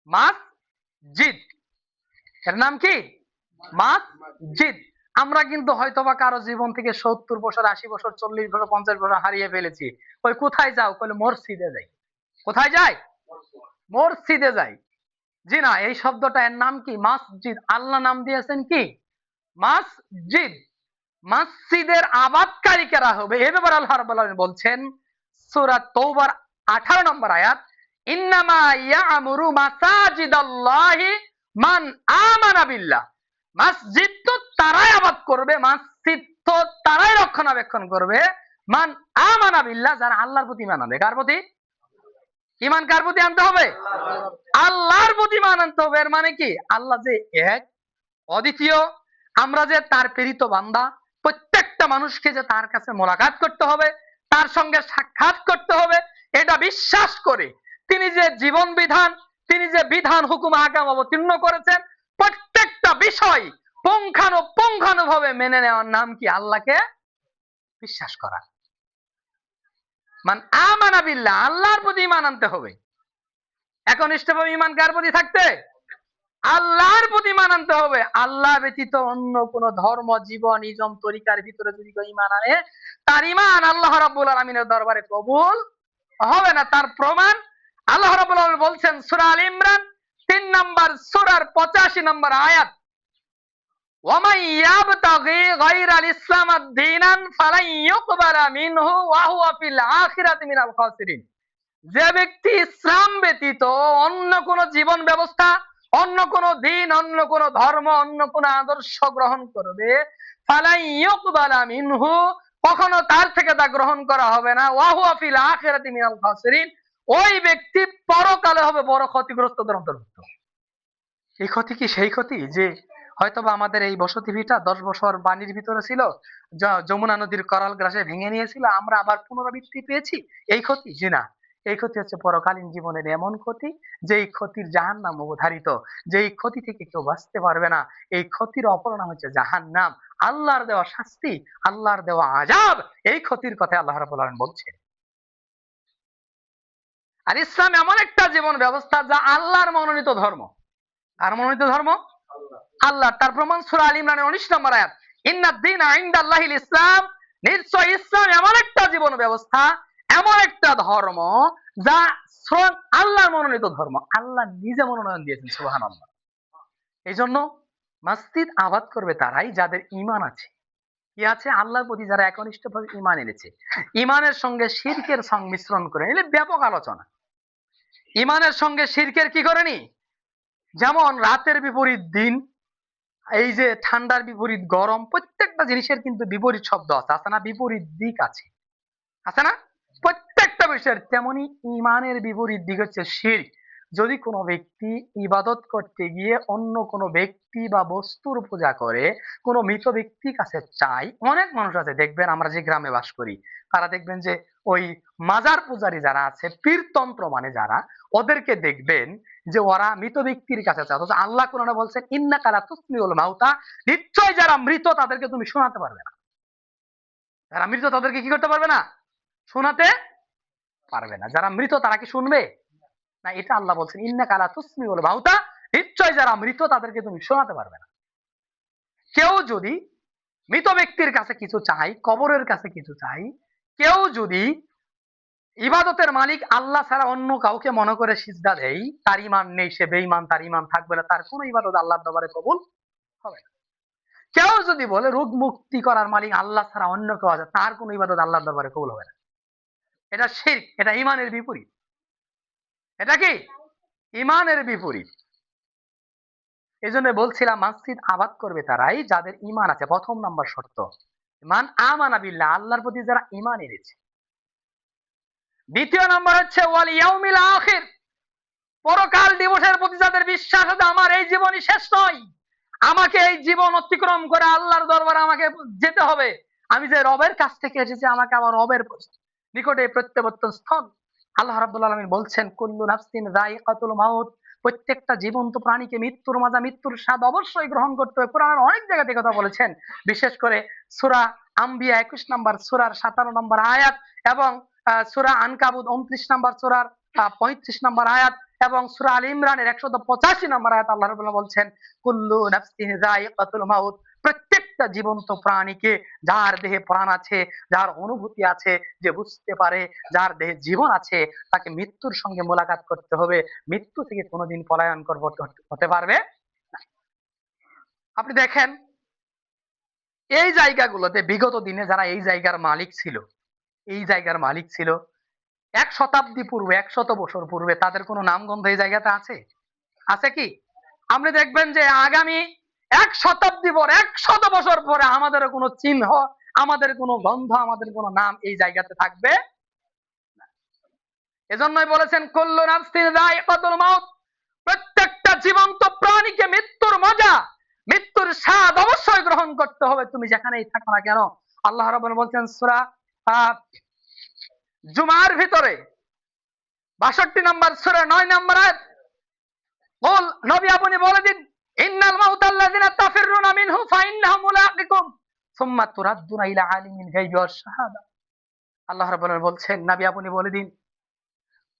মসজিদ, এর নাম কি? মসজিদ। আমরা কিন্তু হয়তোবা কারো জীবন থেকে 70 বছর, 80 বছর, 40 বছর, 50 বছর হারিয়ে ফেলেছি। ওই কোথায় যাও? কইলে মসজিদে যাই। কোথায় যায়? মসজিদে যাই। জি না, এই শব্দটা এর নাম কি? মসজিদ। আল্লাহ নাম দিয়েছেন কি? মসজিদ। মসজিদের আবাদকারী কারা হবে এ ব্যাপারে আল্লাহ রাব্বুল আলামিন বলছেন সূরা তওবার 18 নম্বর আয়াত, ইন্নামা ইয়ামুরু মাসাজিদাল্লাহি মান আমানা বিল্লাহ। মসজিদ তো তারাই আবাদ করবে, মসজিদ তো তারাই রক্ষণাবেক্ষণ করবে, মান আমানা বিল্লাহ, যারা আল্লাহর প্রতি ঈমান আনবে। কার প্রতি ঈমান? কার প্রতি আনতে হবে? আল্লাহর প্রতি ঈমান আনতে হবে। এর মানে কি? আল্লাহ যে এক, অদ্বিতীয়, আমরা যে তার প্রেরিত বান্দা, প্রত্যেকটা মানুষকে যে তার কাছে মোলাকাত করতে হবে, তার সঙ্গে সাক্ষাৎ করতে হবে, এটা বিশ্বাস করে তিনি যে জীবন বিধান, তিনি যে বিধান হুকুম আহকাম অবতীর্ণ করেছেন, প্রত্যেকটা বিষয় পুঙ্খানুপুঙ্খানুভাবে মেনে নেওয়ার নাম কি? আল্লাহকে বিশ্বাস করা। মান আমানা বিল্লাহ, আল্লাহর প্রতি ঈমান আনতে হবে। একনিষ্ঠভাবে ঈমান কার প্রতি থাকতে? আল্লাহর প্রতি ঈমান আনতে হবে। আল্লাহ ব্যতীত অন্য কোন ধর্ম, জীবন, ইজম, তরিকার ভিতরে যদি কেউ ঈমান আনে, তার ঈমান আল্লাহ রাব্বুল আলামিনের দরবারে কবুল হবে না। তার প্রমাণ আল্লাহ রাব্বুল আলামিন বলছেন সূরা আল ইমরান 3 নম্বর সূরার 85 নম্বর আয়াত, ওয়ামান ইয়াবতাগি গায়রাল ইসলাম দীনান ফালান ইউকবালা মিনহু ওয়া হুয়া ফিল আখিরাতি মিনাল খাসিরিন। যে ব্যক্তি ইসলাম ব্যতীত অন্য কোন জীবন ব্যবস্থা, অন্য কোন দিন, অন্য কোন ধর্ম, অন্য কোন আদর্শ গ্রহণ করবে, ফালাই ইউকবালা মিনহু, কখনো তার থেকে তা গ্রহণ করা হবে না, ওয়া হুয়া ফিল আখিরাতি মিনাল খাসিরিন, ওই ব্যক্তি পরকালে হবে বড় ক্ষতিগ্রস্তদের অন্তর্ভুক্ত। এই ক্ষতি কি সেই ক্ষতি যে হয়তোবা আমাদের এই বসতি ভিটা 10 বছর পানির ভিতরে ছিল, যমুনা নদীর করাল গ্রাসে ভেঙে নিয়েছিল, আমরা আবার পুনরাবৃত্তি পেয়েছি, এই ক্ষতি? জি না, এই ক্ষতি হচ্ছে পরকালীন জীবনের এমন ক্ষতি যেই ক্ষতির জাহান্নাম অবধারিত, যেই ক্ষতি থেকে কেউ বাঁচতে পারবে না। এই ক্ষতির অপর নাম হচ্ছে জাহান্নাম, আল্লাহর দেওয়া শাস্তি, আল্লাহর দেওয়া আযাব। এই ক্ষতির কথা আল্লাহ রাব্বুল আলামিন বলছেন। আর ইসলাম এমন একটা জীবন ব্যবস্থা যা আল্লাহর মনোনীত ধর্ম। আর মনোনীত ধর্ম আল্লাহ। তার প্রমাণ সূরা আল ইমরানের 19 নম্বর আয়াত, ইন্নাদ দীনা ইনদাল্লাহিল ইসলাম, নিশ্চয় ইসলাম এমন একটা জীবন ব্যবস্থা, এমন একটা ধর্ম যা স্বয়ং আল্লাহর মনোনীত ধর্ম। আল্লাহ নিজে মনোনয়ন দিয়েছেন, সুবহানাল্লাহ। এই জন্য মসজিদ আবাদ করবে তারাই যাদের ঈমান আছে। কি আছে? আল্লাহর প্রতি যারা একনিষ্ঠভাবে ঈমান এনেছে। ঈমানের সঙ্গে শিরকের সংমিশ্রণ করে নিলে ব্যাপক আলোচনা। ঈমানের সঙ্গে শিরকের কি করেনি? যেমন রাতের বিপরীত দিন, এই যে ঠান্ডার বিপরীত গরম, প্রত্যেকটা জিনিসের কিন্তু বিপরীত শব্দ আছে, আছে না? বিপরীত দিক আছে, আছে না? প্রত্যেকটা বিষয়ের তেমনি ঈমানের বিপরীত দিক হচ্ছে শিরক। যদি কোনো ব্যক্তি ইবাদত করতে গিয়ে অন্য কোনো ব্যক্তি বা বস্তুর পূজা করে, কোনো মৃত ব্যক্তির কাছে চাই, অনেক মানুষ আছে দেখবেন, আমরা যে গ্রামে বাস করি, তারা দেখবেন যে ওই মাজার পূজারী যারা আছে, পীরতন্ত্র মানে যারা, ওদেরকে দেখবেন যে ওরা মৃত ব্যক্তির কাছে চায়। অথচ আল্লাহ কোরআনে বলছেন ইন্নাকা লা তুসমিউল মাউতা, নিশ্চয় যারা মৃত তাদেরকে তুমি শোনাতে পারবে না। যারা মৃত তাদেরকে কি করতে পারবে না? শোনাতে পারবে না। যারা মৃত তারা কি শুনবে? না, এটা আল্লাহ বলছেন ইন্নাকা লা তুসমিউল মাউতা, নিশ্চয় যারা মৃত তাদেরকে তুমি শোনাতে পারবে না। কেউ যদি মৃত ব্যক্তির কাছে কিছু চাই, কবরের কাছে কিছু চাই, কেউ যদি ইবাদতের মালিক আল্লাহ ছাড়া অন্য কাউকে মনে করে সিজদা দেয়, তার ঈমান নেই, সে বেঈমান, তার ঈমান থাকবে না, তার কোনো ইবাদত আল্লাহর দরবারে কবুল হবে না। কেউ যদি বলে রোগ মুক্তি করার মালিক আল্লাহ ছাড়া অন্য কেউ আছে, তার কোনো ইবাদত আল্লাহর দরবারে কবুল হবে না। এটা শিরক, এটা ঈমানের বিপরীত। এটা কি? ঈমানের বিপরীত। এই জন্য বলছিলাম মসজিদ আবাদ করবে তারাই যাদের ঈমান আছে। প্রথম নাম্বার শর্ত, মান আমানা বিল্লাহ, আল্লাহর প্রতি যারা ঈমান এনেছে। দ্বিতীয় নাম্বার হচ্ছে ওয়াল ইয়াউমিল আখির, পরকাল দিবসের প্রতি যাদের বিশ্বাস আছে, আমার এই জীবনই শেষ নয়, আমাকে এই জীবন অতিক্রম করে আল্লাহর দরবারে আমাকে যেতে হবে, আমি যে রবের কাছ থেকে এসেছি আমাকে আমার রবের নিকটে প্রত্যাবর্তন স্থল। আল্লাহ রাব্বুল আলামিন বলছেন কুল্লু নাফসিন যায়িকাতুল মাউত, প্রত্যেকটা জীবন্ত প্রাণীকে মৃত্যুর মাজা, মৃত্যুর স্বাদ অবশ্যই গ্রহণ করতে হবে। কোরআনের অনেক জায়গাতে কথা বলেছেন, বিশেষ করে সূরা আম্বিয়া 21 নম্বর সূরার 57 নম্বর আয়াত এবং সূরা আনকাবুত 29 নম্বর সূরার 35 নম্বর আয়াত এবং সূরা আল ইমরানের 185 নম্বর আয়াত আল্লাহ রাব্বুল আলামিন বলছেন কুল্লু নাফসিন যায়িকাতুল মাউত, প্রত্যেকটা জীবন্ত প্রাণীকে, যার দেহে প্রাণ আছে, যার অনুভূতি আছে, যে বুঝতে পারে, যার দেহে জীবন আছে, তাকে মৃত্যুর সঙ্গে মোলাকাত করতে হবে। মৃত্যু থেকে কোনোদিন পলায়ন হতে পারবে না। আপনি দেখেন এই জায়গাগুলোতে বিগত দিনে যারা এই জায়গার মালিক ছিল, এই জায়গার মালিক ছিল 1 শতাব্দী পূর্বে, 100 বছর পূর্বে, তাদের কোনো নামগন্ধ এই জায়গাতে আছে? আছে কি? আপনি দেখবেন যে আগামী 1 শতাব্দী পর, 100 বছর পরে আমাদের কোনো চিহ্ন, আমাদের কোনো গন্ধ, আমাদের কোনো নাম এই জায়গাতে থাকবে। এজন্যই বলেছেন কুল্লু নাফসিন যায়িকাতুল মাউত, প্রত্যেকটা জীবন্ত প্রাণীকে মৃত্যুর মজা, মৃত্যুর স্বাদ অবশ্যই গ্রহণ করতে হবে, তুমি যেখানেই থাকো না কেন। আল্লাহ রাব্বুল আলামিন বলছেন সূরা জুমার ভিতরে 62 নম্বর সূরা 9 নম্বর আয়াত, বল নবী আপনি বলে দিন ইন্নাল মাউতাল্লাযিনা তাফিরুনা মিনহু ফাইন্নাহু মুলাকিকুম সুম্মা তুরাদ্দুনা ইলা আলিমিল গায়বি ওয়াশ শাহাদা। আল্লাহ রাব্বুল আলামিন বলছেন নবী আপনি বলে দিন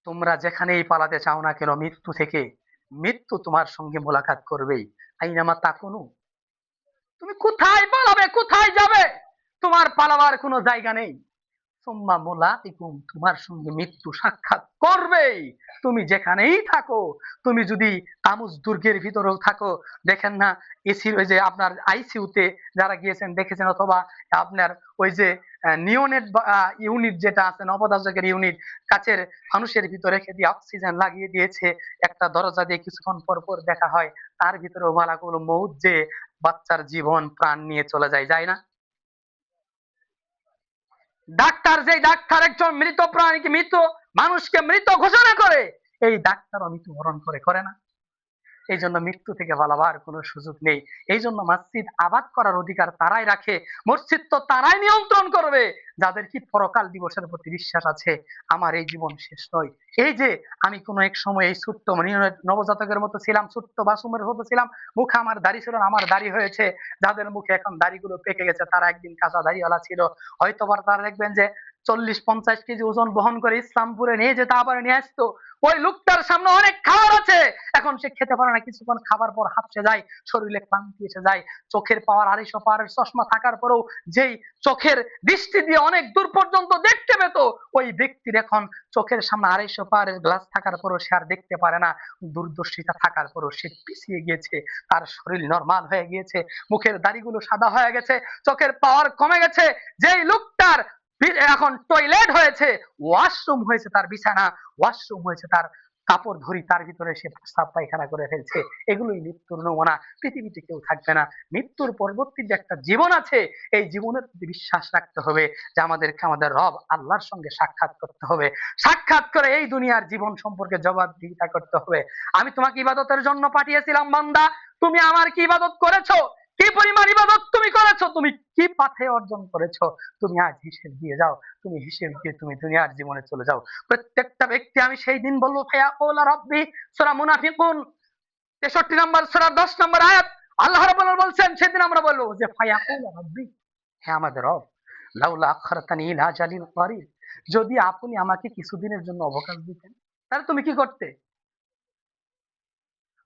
তোমরা যেখানেই পালাতে চাও না কেন মৃত্যু থেকে, মৃত্যু তোমার সঙ্গে মোলাকাত করবেই। আইনামা তাকুনু, তুমি কোথায় পালাবে, কোথায় যাবে, তোমার পালাবার কোনো জায়গা নেই। সুম্মা মুলাকিকুম, তোমার সঙ্গে মৃত্যু সাক্ষাৎ করবেই, তুমি যেখানেই থাকো। তুমি যদি তামুজ দুর্গের ভিতরেও থাকো, দেখেন না এসির ওই যে আপনার আইসিইউতে যারা গিয়েছেন দেখেছেন, অথবা আপনার ওই যে নিওনেট ইউনিট যেটা আছে, নবদাজকের ইউনিট, কাচের মানুষের ভিতরে রেখে দিয়ে অক্সিজেন লাগিয়ে দিয়েছে, একটা দরজা দিয়ে কিছুক্ষণ পর পর দেখা হয় তার ভিতরে মালাকুল মউত যে বাচ্চার জীবন প্রাণ নিয়ে চলে যায়, যায় না? ডাক্তার, যে ডাক্তার একজন মৃত প্রাণীকে, মৃত মানুষকে মৃত ঘোষণা করে, এই ডাক্তারও মৃত্যুবরণ করে না? এই জন্য মৃত্যু থেকে পালাবার কোনো সুযোগ নেই। এই জন্য মসজিদ আবাদ করার অধিকার তারাই রাখে, মসজিদ তো তারাই নিয়ন্ত্রণ করবে যাদের কি পরকাল দিবসের প্রতি বিশ্বাস আছে। আমার এই জীবন শেষ নয়। এই যে আমি কোনো এক সময় এই ছোট্ট নবজাতকের মতো ছিলাম, ছোট্ট বাসুমের মতো ছিলাম, মুখে আমার দাড়ি ছিল না, আমার দাড়ি হয়েছে। যাদের মুখে এখন দাড়িগুলো পেকে গেছে তারা একদিন কাঁচা দাড়িওয়ালা ছিল। হয়তো তারা দেখবেন যে 40-50 কেজি ওজন বহন করে ইসলামপুরে নিয়ে যেতে, আবার নিয়ে আসতো। ওই লোকটার সামনে অনেক খাবার আছে, এখন সে খেতে পারে না, কিছুক্ষণ খাবার পর হাঁপসে যায়, শরীরে ক্লান্তি এসে যায়। চোখের পাওয়ার 250 পাওয়ারের চশমা থাকার পরেও যেই চোখের দৃষ্টি দিয়ে অনেক দূর পর্যন্ত দেখতে পেত, ওই ব্যক্তির এখন চোখের সামনে 250 পাওয়ারের গ্লাস থাকার পরও সে আর দেখতে পারে না। দূরদর্শিতা থাকার পরও সে পিছিয়ে গিয়েছে, তার শরীর নরমাল হয়ে গিয়েছে, মুখের দাড়িগুলো সাদা হয়ে গেছে, চোখের পাওয়ার কমে গেছে। যেই লোকটার এখন টয়লেট হয়েছে, ওয়াশরুম হয়েছে তার বিছানা, ওয়াশরুম হয়েছে তার কাপড় ধরি, তার ভিতরে সে প্রস্রাব পায়খানা করে ফেলছে। এগুলোই মৃত্যুর নমুনা। পৃথিবীতে কেউ থাকবে না, মৃত্যুর পরবর্তী যে একটা জীবন আছে, এই জীবনের প্রতি বিশ্বাস রাখতে হবে যে আমাদেরকে আমাদের রব আল্লাহর সঙ্গে সাক্ষাৎ করতে হবে। সাক্ষাৎ করে এই দুনিয়ার জীবন সম্পর্কে জবাবদিহিতা করতে হবে। আমি তোমাকে ইবাদতের জন্য পাঠিয়েছিলাম বান্দা, তুমি আমার কি ইবাদত করেছো, কি পরিমাণ ইবাদত তুমি করেছো, তুমি কি পাথে অর্জন করেছো, তুমি আজ হিসেব দিয়ে যাও। তুমি হিসেব দিয়ে তুমি দুনিয়ার জীবনে চলে যাও। প্রত্যেকটা ব্যক্তি, আমি সেই দিন বলবো ফায়াকুলা রাব্বি, সূরা মুনাফিকুন 63 নম্বর সূরা 10 নম্বর আয়াত, আল্লাহ রাব্বুল আলামিন বলছেন সেদিন আমরা বলবো যে ফায়াকুলা রাব্বি, হে আমাদের রব, লাউলা আখরাতানি ইলা আজালিন করিব, যদি আপনি আমাকে কিছুদিনের জন্য অবকাশ দিতেন, তাহলে তুমি কি করতে?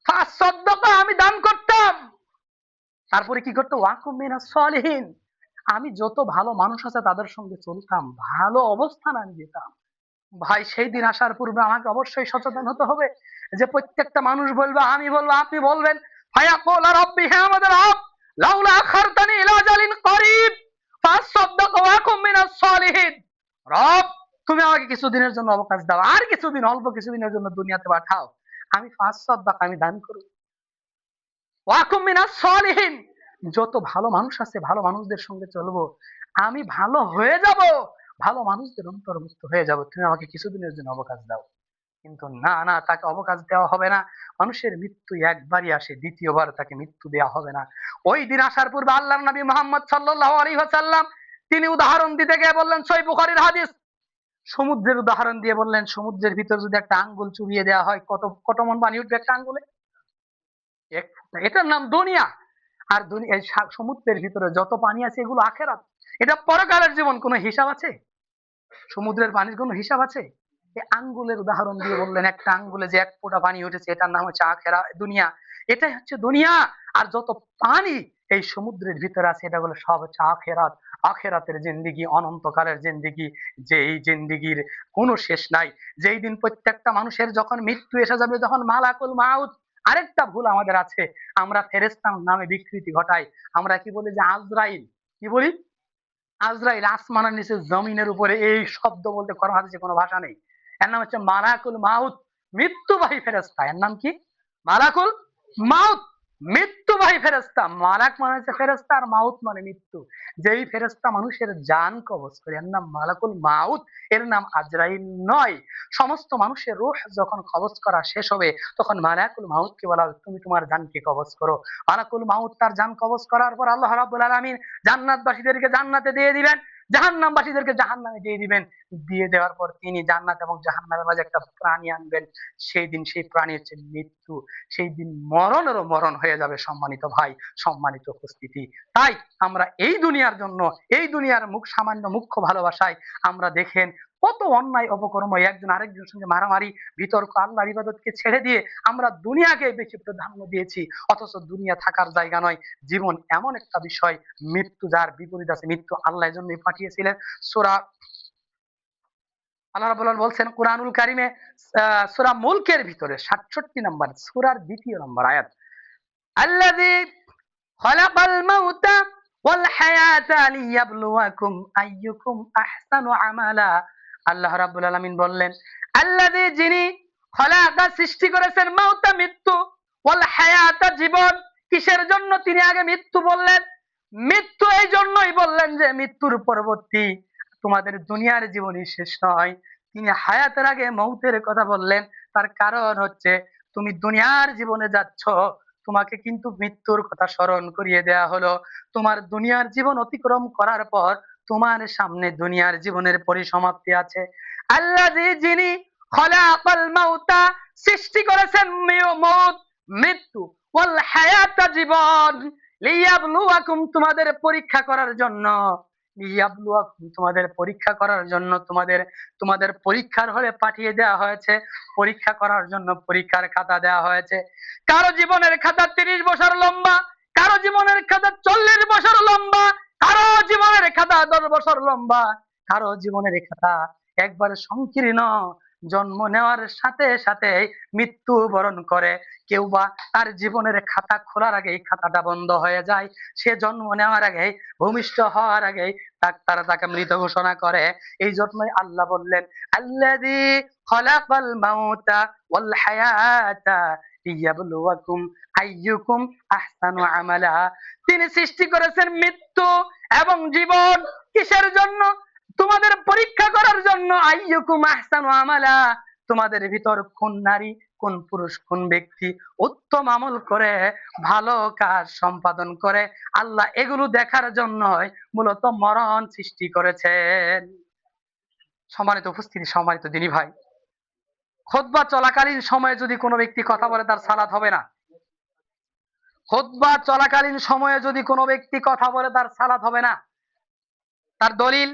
ফাসাদদাকা, আমি দান করতাম। তারপরে কি করতো? ওয়াকুম মিনাস সলিহিন, আমি যত ভালো মানুষ আছে তাদের সঙ্গে চলতাম, ভালো অবস্থান আমি দিতাম। ভাই সেই দিন আসার পূর্বে আমাকে অবশ্যই সচেতন হতে হবে যে প্রত্যেকটা মানুষ বলবে, আমি বলবো, আপনি বলবেন ফায়াকুলা রাব্বি, হে আমাদের রব, লাউলা আখারতানি ইলা আজালিন করিব ফাসাদদাকা ওয়াকুম মিনাস সলিহিন, রব তুমি আমাকে কিছুদিনের জন্য অবকাশ দাও, আর কিছুদিন, অল্প কিছুদিনের জন্য দুনিয়াতে পাঠাও, আমি ফাসাদদাকা, আমি দান করব, ওয়াকুম মিনাস সলিহিন, যত ভালো মানুষ আছে ভালো মানুষদের সঙ্গে চলবো, আমি ভালো হয়ে যাব, ভালো মানুষদের অন্তর্ভুক্ত হয়ে যাব, তুমি আমাকে কিছুদিনের জন্য অবকাশ দাও। কিন্তু না না, তাকে অবকাশ দেওয়া হবে না। মানুষের মৃত্যু একবারই আসে, দ্বিতীয়বার তাকে মৃত্যু দেওয়া হবে না। ওই দিন আসার পূর্বে আল্লাহর নবী মুহাম্মদ সাল্লাল্লাহু আলাইহি ওয়াসাল্লাম তিনি উদাহরণ দিতে গিয়ে বললেন, সহিহ বুখারীর হাদিস, সমুদ্রের উদাহরণ দিয়ে বললেন, সমুদ্রের ভিতর যদি একটা আঙ্গুল চুবিয়ে দেওয়া হয়, কত কত মন পানি উঠবে একটা আঙ্গুলে? এক ফোঁটা। এটার নাম দুনিয়া। আর দুনিয়া, সমুদ্রের ভিতরে যত পানি আছে এগুলো আখেরাত, এটা পরকালের জীবন। কোনো হিসাব আছে? সমুদ্রের পানির কোনো হিসাব আছে? এই আঙ্গুলের উদাহরণ দিয়ে বললেন, একটা আঙ্গুলে যে এক ফোঁটা পানি উঠেছে এটার নাম হচ্ছে আখেরা দুনিয়া, এটাই হচ্ছে দুনিয়া। আর যত পানি এই সমুদ্রের ভিতরে আছে এটা বলে সব হচ্ছে আখেরাত। আখেরাতের জিন্দিগি অনন্তকালের জিন্দিগি, যে এই জিন্দিগির কোনো শেষ নাই। যেই দিন প্রত্যেকটা মানুষের যখন মৃত্যু এসে যাবে, যখন মালাকুল মাউত, আরেকটা ভুল আমাদের আছে, আমরা ফেরেশতা নামে বিকৃতি ঘটাই। আমরা কি বলি যে আজরাইল, কি বলি আজরাইল। আসমানের নিচে জমিনের উপরে এই শব্দ বলতে কোরআন হাদিসে কোনো ভাষা নেই। এর নাম হচ্ছে মালাকুল মাউত, মৃত্যুবাহী ফেরেশতা। এর নাম কি? মালাকুল মাউত, মৃত্যুবাহী ফেরেশতা। মালাক মানে হচ্ছে ফেরেশতা, আর মাউত মানে মৃত্যু। যেই ফেরেশতা মানুষের জান কবজ করে এর নাম মালাকুল মাউত, এর নাম আজরাইল নয়। সমস্ত মানুষের রূহ যখন কবজ করা শেষ হবে তখন মালাকুল মাউতকে বলা হবে তুমি তোমার জানকে কবজ করো। মালাকুল মাউত তার জান কবজ করার পর আল্লাহ রাব্বুল আলামিন জান্নাতবাসীদেরকে জান্নাতে দিয়ে দিবেন, জাহান্নামবাসীদেরকে জাহান্নামে দিয়ে দিবেন। দিয়ে দেওয়ার পর তিনি জান্নাত এবং জাহান্নামের মাঝে একটা প্রাণী আনবেন। সেই দিন সেই প্রাণী হচ্ছে মৃত্যু। সেই দিন মরণেরও মরণ হয়ে যাবে। সম্মানিত ভাই, সম্মানিত উপস্থিতি, তাই আমরা এই দুনিয়ার জন্য, এই দুনিয়ার সামান্য মুখ্য ভালোবাসায় আমরা দেখেন কত অন্যায় অপকর্ম, একজন আরেকজনের সঙ্গে মারামারি, বিতর্ক, আল্লাহর ইবাদতকে ছেড়ে দিয়ে আমরা দুনিয়াকে বেশি প্রাধান্য দিয়েছি। অথচ দুনিয়া থাকার জায়গা নয়। জীবন এমন একটা বিষয়, মৃত্যু যার বিপরীত আছে। মৃত্যু আল্লাহ এর জন্যই পাঠিয়েছিলেন। সূরা আল্লাহ রাব্বুল আলামিন বলছেন কুরআনুল কারীমে, সূরা মুলকের ভিতরে ৬৭ নম্বর সূরার ২য় নম্বর আয়াত, আল্লাযী খালাকাল মাউতা ওয়াল হায়াতা লিয়াবলুয়াকুম আইয়ুকুম আহসানু আমালা। আল্লাহ রাব্বুল আলামিন বললেন, আল্লাযী, যিনি, খালাকা, সৃষ্টি করেছেন, মাউতা, মৃত্যু, ওয়াল হায়াতা, জীবন। কিসের জন্য তিনি আগে মৃত্যু বললেন? মৃত্যু এই জন্যই বললেন যে মৃত্যুর পরবর্তী তোমাদের দুনিয়ার জীবনই শেষ নয়। তিনি হায়াতের আগে মৌতের কথা বললেন, তার কারণ হচ্ছে তুমি দুনিয়ার জীবনে যাচ্ছ, তোমাকে কিন্তু মৃত্যুর কথা স্মরণ করিয়ে দেয়া হলো। তোমার দুনিয়ার জীবন অতিক্রম করার পর তোমার সামনে দুনিয়ার জীবনের পরিসমাপ্তি আছে। আল্লাযী, যিনি, খলাকাল মাউতা, সৃষ্টি করেছেন মৌত, মৃত্যু, ওয়াল হায়াতা, জীবন, লিয়াবলুয়াকুম, তোমাদের পরীক্ষা করার জন্য, লিয়াবলুয়াকুম, তোমাদের পরীক্ষা করার জন্য, তোমাদের তোমাদের পরীক্ষার হলে পাঠিয়ে দেওয়া হয়েছে। পরীক্ষা করার জন্য পরীক্ষার খাতা দেওয়া হয়েছে। কারো জীবনের খাতা ৩০ বছর লম্বা, কারো জীবনের খাতা ৪০ বছর লম্বা, কারো জীবনের খাতা ১০ বছর লম্বা, কারো জীবনের খাতা একবারে সংকীর্ণ। জন্ম নেওয়ার সাথে সাথে মৃত্যু বরণ করে। কেউ বা তার জীবনের খাতা খোলার আগেই খাতাটা বন্ধ হয়ে যায়। সে জন্ম নেওয়ার আগেই, ভূমিষ্ঠ হওয়ার আগেই তারা তাকে মৃত ঘোষণা করে। এই জন্যই আল্লাহ বললেন, আল্লাযী খালাকাল মাউতা ওয়াল হায়াতা লিয়াবলুয়াকুম আইয়ুকুম আহসানু আমালা। তিনি সৃষ্টি করেছেন মৃত্যু এবং জীবন। কিসের জন্য? তোমাদের পরীক্ষা করার জন্য। আইয়ুকুম আহসানু আমালা, তোমাদের ভিতর কোন নারী, কোন পুরুষ, কোন ব্যক্তি উত্তম আমল করে, ভালো কাজ সম্পাদন করে। আল্লাহ এগুলো দেখার জন্য মূলত মরণ সৃষ্টি করেছেন। সম্মানিত উপস্থিতি, সম্মানিত দিনী ভাই, খুতবা চলাকালীন সময়ে যদি কোনো ব্যক্তি কথা বলে তার সালাত হবে না। খুতবা চলাকালীন সময়ে যদি কোনো ব্যক্তি কথা বলে তার সালাত হবে না। তার দলিল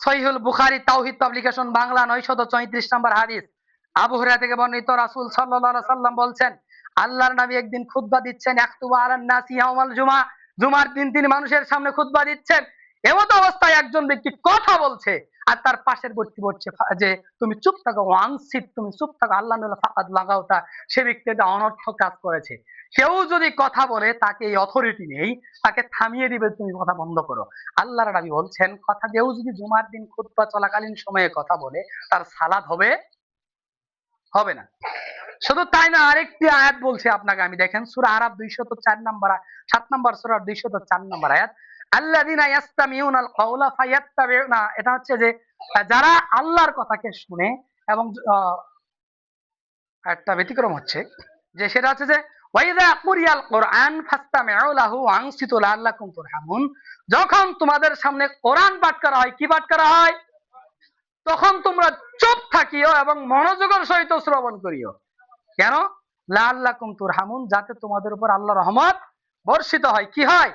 সহিহুল বুখারী তাওহীদ পাবলিকেশন বাংলা 934 নম্বর হাদিস। আবু হুরায়রা থেকে বর্ণিত, রাসূল সাল্লাল্লাহু আলাইহি সাল্লাম বলছেন, আল্লাহর নবী একদিন খুতবা দিচ্ছেন, ইয়াখতুবু আলান নাসি ইয়াউমাল জুমআ, জুমার দিন তিনি মানুষের সামনে খুতবা দিচ্ছেন। এমত অবস্থায় একজন ব্যক্তি কথা বলছে আর তার পাশের ব্যক্তি বলছে যে তুমি চুপ থাকো, ওয়ানসিট, তুমি চুপ থাকো, আল্লাহ নাল্লাহ ফাকাদ লাগাওতা। সে ব্যক্তি একটা অনর্থক কাজ করেছে। কেউ যদি কথা বলে তাকে এই অথরিটি নেই, তাকে থামিয়ে দিবে, তুমি কথা বন্ধ করো। আল্লাহর নবী বলছেন, কথা কেউ যদি জুমার দিন খুতবা চলাকালীন সময়ে কথা বলে তার সালাত হবে হবে না। শুধু তাই না, আরেকটি আয়াত বলছে আপনাকে, আমি দেখেন সূরা আরাফ 204 নম্বর 7 নম্বর সূরার 204 নম্বর আয়াত, আল্লাযিনা ইয়াসতামিউনাল কাওলা ফায়াত্তাবিউনা। এটা হচ্ছে যে যারা আল্লাহর কথাকে শুনে এবং একটা ব্যতিক্রম হচ্ছে যে সেটা হচ্ছে যে ওয়াইযা কুরিয়াল কুরআন ফাসতামিউ লাহু ওয়ানসিতু লাআল্লাকুম তুরহামুন। যখন তোমাদের সামনে কোরআন পাঠ করা হয়, কি পাঠ করা হয়, তখন তোমরা চুপ থাকিও এবং মনোযোগের সহিত শ্রবণ করিও। কেন? লাআল্লাকুম তুরহামুন, যাতে তোমাদের উপর আল্লাহর রহমত বর্ষিত হয়। কি হয়?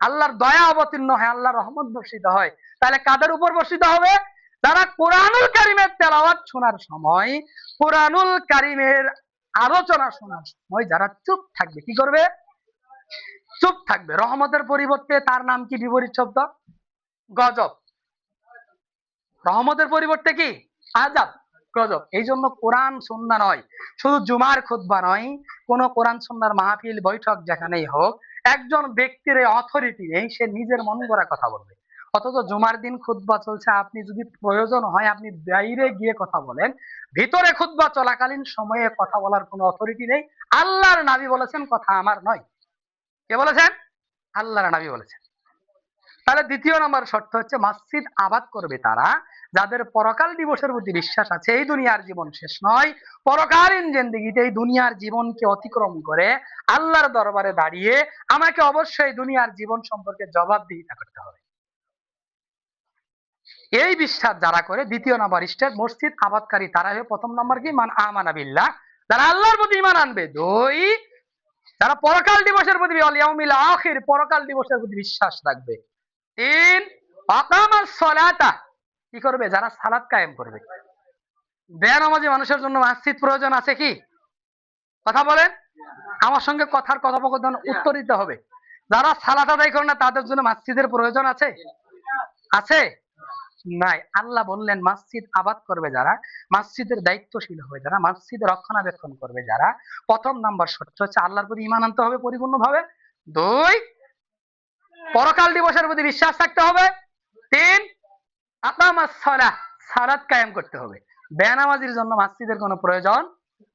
আল্লাহর দয়া অবতীর্ণ হয়, আল্লাহর রহমত বর্ষিত হয়। তাহলে কাদের উপর বর্ষিত হবে? যারা কোরআনুল কারিমের তেলাওয়াত শোনার সময়, কোরআনুল কারিমের আলোচনা শোনার সময় যারা চুপ থাকবে, কি করবে? চুপ থাকবে। রহমতের পরিবর্তে তার নাম কি বিপরীত শব্দ? গজব। রহমতের পরিবর্তে কি? আযাব, গজব। এই জন্য কোরআন সুন্নাহ নয়, শুধু জুমার খুতবা নয়, কোন কোরআন সুন্নাহর মাহফিল বৈঠক যেখানেই হোক, একজন ব্যক্তির অথরিটি নেই, সে নিজের মন গড়া কথা বলবে। অথচ জুমার দিন খুতবা চলছে, আপনি যদি প্রয়োজন হয় আপনি বাইরে গিয়ে কথা বলেন, ভিতরে খুতবা চলাকালীন সময়ে কথা বলার কোনো অথরিটি নেই। আল্লাহর নবী বলেছেন, কথা আমার নয়। কে বলেছেন? আল্লাহর নবী বলেছেন। তাহলে দ্বিতীয় নম্বর শর্ত হচ্ছে মসজিদ আবাদ করবে তারা যাদের পরকাল দিবসের প্রতি বিশ্বাস আছে। এই দুনিয়ার জীবন শেষ নয়, পরকালীন জিন্দেগিতে এই দুনিয়ার জীবনকে অতিক্রম করে আল্লাহর দরবারে দাঁড়িয়ে আমাকে অবশ্যই দুনিয়ার জীবন সম্পর্কে জবাবদিহিতা করতে হবে। এই বিশ্বাস যারা করে, দ্বিতীয় নম্বর স্টেপ মসজিদ আবাদকারী তারা। প্রথম নম্বর কি? মান আমানা বিল্লাহ, যারা আল্লাহর প্রতি ঈমান আনবে। দুই, যারা পরকাল দিবসের প্রতি, ওয়াল ইয়াউমিল আখির, পরকাল দিবসের প্রতি বিশ্বাস রাখবে। তিন, আকামাস সালাতা, কি করবে? যারা সালাত কায়েম করবে। বেনামাজি মানুষের জন্য মসজিদ প্রয়োজন আছে কি? কথা বলেন, আমার সঙ্গে কথার কথোপকথন উত্তর দিতে হবে। যারা সালাত আদায় করে না তাদের জন্য মসজিদের প্রয়োজন আছে? আছে? নাই। আল্লাহ বললেন মসজিদ আবাদ করবে যারা, মসজিদের দায়িত্বশীল হবে যারা, মসজিদের রক্ষণাবেক্ষণ করবে যারা, প্রথম নাম্বার শর্ত হচ্ছে আল্লাহর প্রতি ঈমান আনতে হবে পরিপূর্ণভাবে। দুই, পরকাল দিবসের প্রতি বিশ্বাস থাকতে হবে। তিন, আকামাস সালাহ, সালাত কায়েম করতে হবে। বেনামাজির জন্য মসজিদের কোনো প্রয়োজন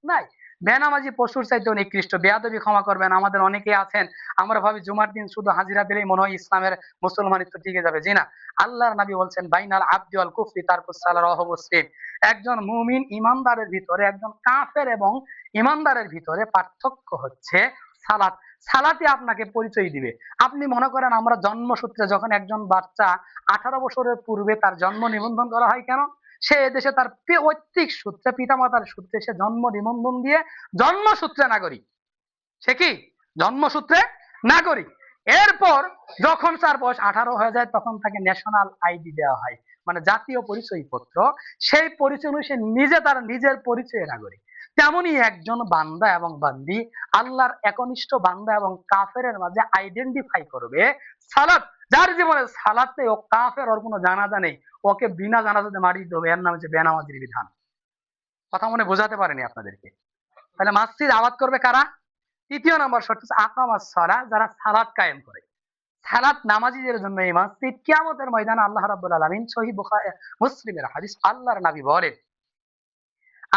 নাই। বেনামাজি পশুর চাইতেও নিকৃষ্ট। বেয়াদবি ক্ষমা করবেন, আমাদের অনেকে আছেন আমরা ভাবি জুমার দিন শুধু হাজিরা দিলেই মনে হয় ইসলামের মুসলমানিত্ব টিকে যাবে। জি না, আল্লাহর নবী বলছেন বাইনাল আবদি ওয়াল কুফরি তারকুস সালাহ, রাওয়াহু মুসলিম। একজন মুমিন ইমানদারের ভিতরে, একজন কাফের এবং ইমানদারের ভিতরে পার্থক্য হচ্ছে সালাত। সালাতে আপনাকে পরিচয় দিবে। আপনি মনে করেন আমরা জন্মসূত্রে যখন একজন বাচ্চা 18 বছরের পূর্বে তার জন্ম নিবন্ধন করা হয়, কেন? সে দেশে তার পৈতৃক সূত্রে, পিতামাতার সূত্রে সে জন্ম নিবন্ধন দিয়ে জন্মসূত্রে নাগরিক। সে কি? জন্মসূত্রে নাগরিক। এরপর যখন তার বয়স 18 হয়ে যায় তখন তাকে ন্যাশনাল আইডি দেওয়া হয়, মানে জাতীয় পরিচয়পত্র। সেই পরিচয় অনুযায়ী সে নিজে তার নিজের পরিচয়ে নাগরিক। তেমনি একজন বান্দা এবং বান্দি আল্লাহর একনিষ্ঠ বান্দা এবং কাফেরের মাঝে আইডেন্টিফাই করবে। সালাত যার জীবনে সালাত নেই, ও কাফের, ওর কোনো জানাজা নেই, ওকে বিনা জানাজাতে মারি দিতে হবে। এর নাম হচ্ছে বেনামাজির বিধান। কথা মনে বোঝাতে পারেনি আপনাদেরকে? তাহলে মসজিদ আবাদ করবে কারা? তৃতীয় নম্বর শর্ত হচ্ছে আকামাস সালাহ, যারা সালাত কায়েম করে। সালাত নামাজীদের জন্য এই মসজিদ। কিয়ামতের ময়দানে আল্লাহ রাব্বুল আলামিন, সহিহ বুখারী মুসলিমের হাদিস, আল্লাহর নবী বলেন,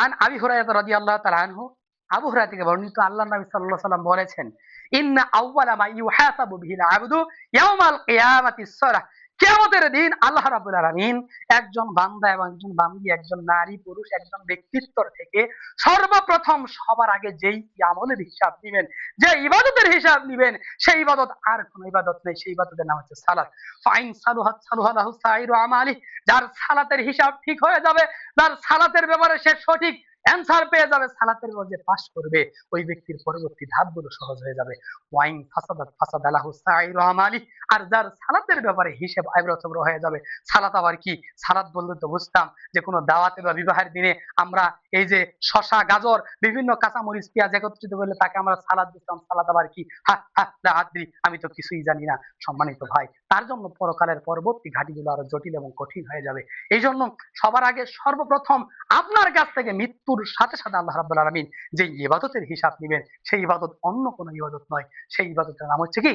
আন আবি হুরায়রা রাদিয়াল্লাহু তাআলা আনহু, আবু হুরায়রা থেকে বর্ণিত, আল্লাহর নবী সাল্লাল্লাহু আলাইহি ওয়াসাল্লাম বলেছেন, ইন্না আউওয়ালা মা ইউহাসাবু বিহিল আবদু ইয়াউমাল কিয়ামাতিস সালাহ। কিয়ামতের দিন আল্লাহ রাব্বুল আলামিন একজন বান্দা এবং একজন বান্দী, একজন নারী পুরুষ, একজন ব্যক্তিত্ব থেকে সর্বপ্রথম সবার আগে যেই আমলের হিসাব দিবেন, যে ইবাদতের হিসাব নিবেন, সেই ইবাদত আর কোন ইবাদত নেই, সেই ইবাদতের নাম হচ্ছে সালাত। ফাইন সালুহাত সালুহা লাহু সাইরু আমালি, যার সালাতের হিসাব ঠিক হয়ে যাবে, যার সালাতের ব্যাপারে সে সঠিক অ্যান্সার পেয়ে যাবে, সালাতের মধ্যে পাস করবে, ওই ব্যক্তির পরবর্তী ধাপগুলো সহজ হয়ে যাবে। ওয়াইন ফাসাদাত ফাসাদা লাহু সাইরু আমালি, আর যার সালাতের ব্যাপারে হিসাব আইব্রতব্র হয়ে যাবে। সালাত আবার কি? সালাত বলতে তো বুঝতাম যে কোনো দাওয়াতে বা বিবাহের দিনে আমরা এই যে শশা, গাজর, বিভিন্ন কাঁচামরিচ, পেঁয়াজ একত্রিত করলে তাকে আমরা সালাদ দিতাম। সালাত আবার কি? হা হা লা আদ্রি, আমি তো কিছুই জানি না। সম্মানিত ভাই, তার জন্য পরকালের পরবর্তী ঘাটিগুলো আরো জটিল এবং কঠিন হয়ে যাবে। এই জন্য সবার আগে সর্বপ্রথম আপনার কাছ থেকে মৃত্যুর সাথে সাথে আল্লাহ রাব্বুল আলামিন যে ইবাদতের হিসাব নেবেন, সেই ইবাদত অন্য কোনো ইবাদত নয়, সেই ইবাদতের নাম হচ্ছে কি?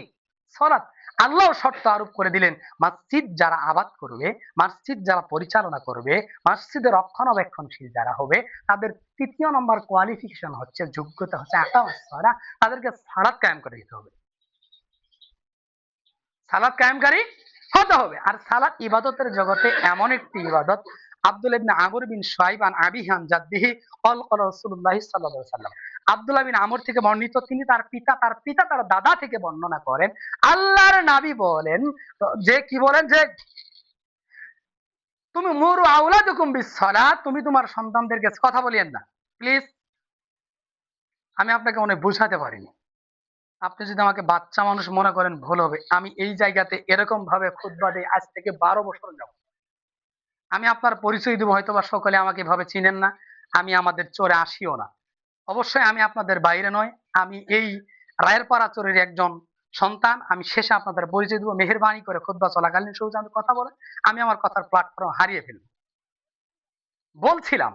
সালাত। আল্লাহ শর্ত আরোপ করে দিলেন, মসজিদ যারা আবাদ করবে, মসজিদ যারা পরিচালনা করবে, মসজিদের রক্ষণাবেক্ষণশীল যারা হবে, তাদের তৃতীয় নম্বর কোয়ালিফিকেশন হচ্ছে, যোগ্যতা হচ্ছে আকামাস সালাহ, তাদেরকে সালাত কায়েম করে দিতে হবে। সালাত কায়েমকারী হতে হবে। আর সালাত ইবাদতের জগতে এমন একটি ইবাদত, আব্দুল্লাহ ইবনে আমর বিন শুআইব আন আবিহি আন জাদ্দিহি ক্বাল ক্বালা রাসূলুল্লাহ সাল্লাল্লাহু আলাইহি ওয়াসাল্লাম, আব্দুল্লাহ বিন আমর থেকে বর্ণিত, তিনি তার পিতা তার দাদা থেকে বর্ণনা করেন, আল্লাহর নবী বলেন, যে কি বলেন, যে তুমি মুরু আওলাদুকুম বিসসালাত, তুমি তোমার সন্তানদেরকে, কথা বলিয়েন না প্লিজ, আমি আপনাকে অনেক বুঝাতে পারিনি। আপনি যদি আমাকে বাচ্চা মানুষ মনে করেন ভুল হবে। আমি এই জায়গাতে এরকম ভাবে খুতবা দেই আজ থেকে 12 বছর যাব। আমি আপনার পরিচয় দেবো, হয়তো বা সকলে আমাকে এভাবে চিনেন না, আমি আমাদের চরে আসিও না। অবশ্যই আমি আপনাদের বাইরে নয়, আমি এই রায়েরপাড়া চরের একজন সন্তান। আমি শেষে আপনাদের পরিচয় দেবো, মেহেরবানি করে খুতবা চলাকালীন সহজে আমি কথা বলে আমি আমার কথার প্ল্যাটফর্ম হারিয়ে ফেলব। বলছিলাম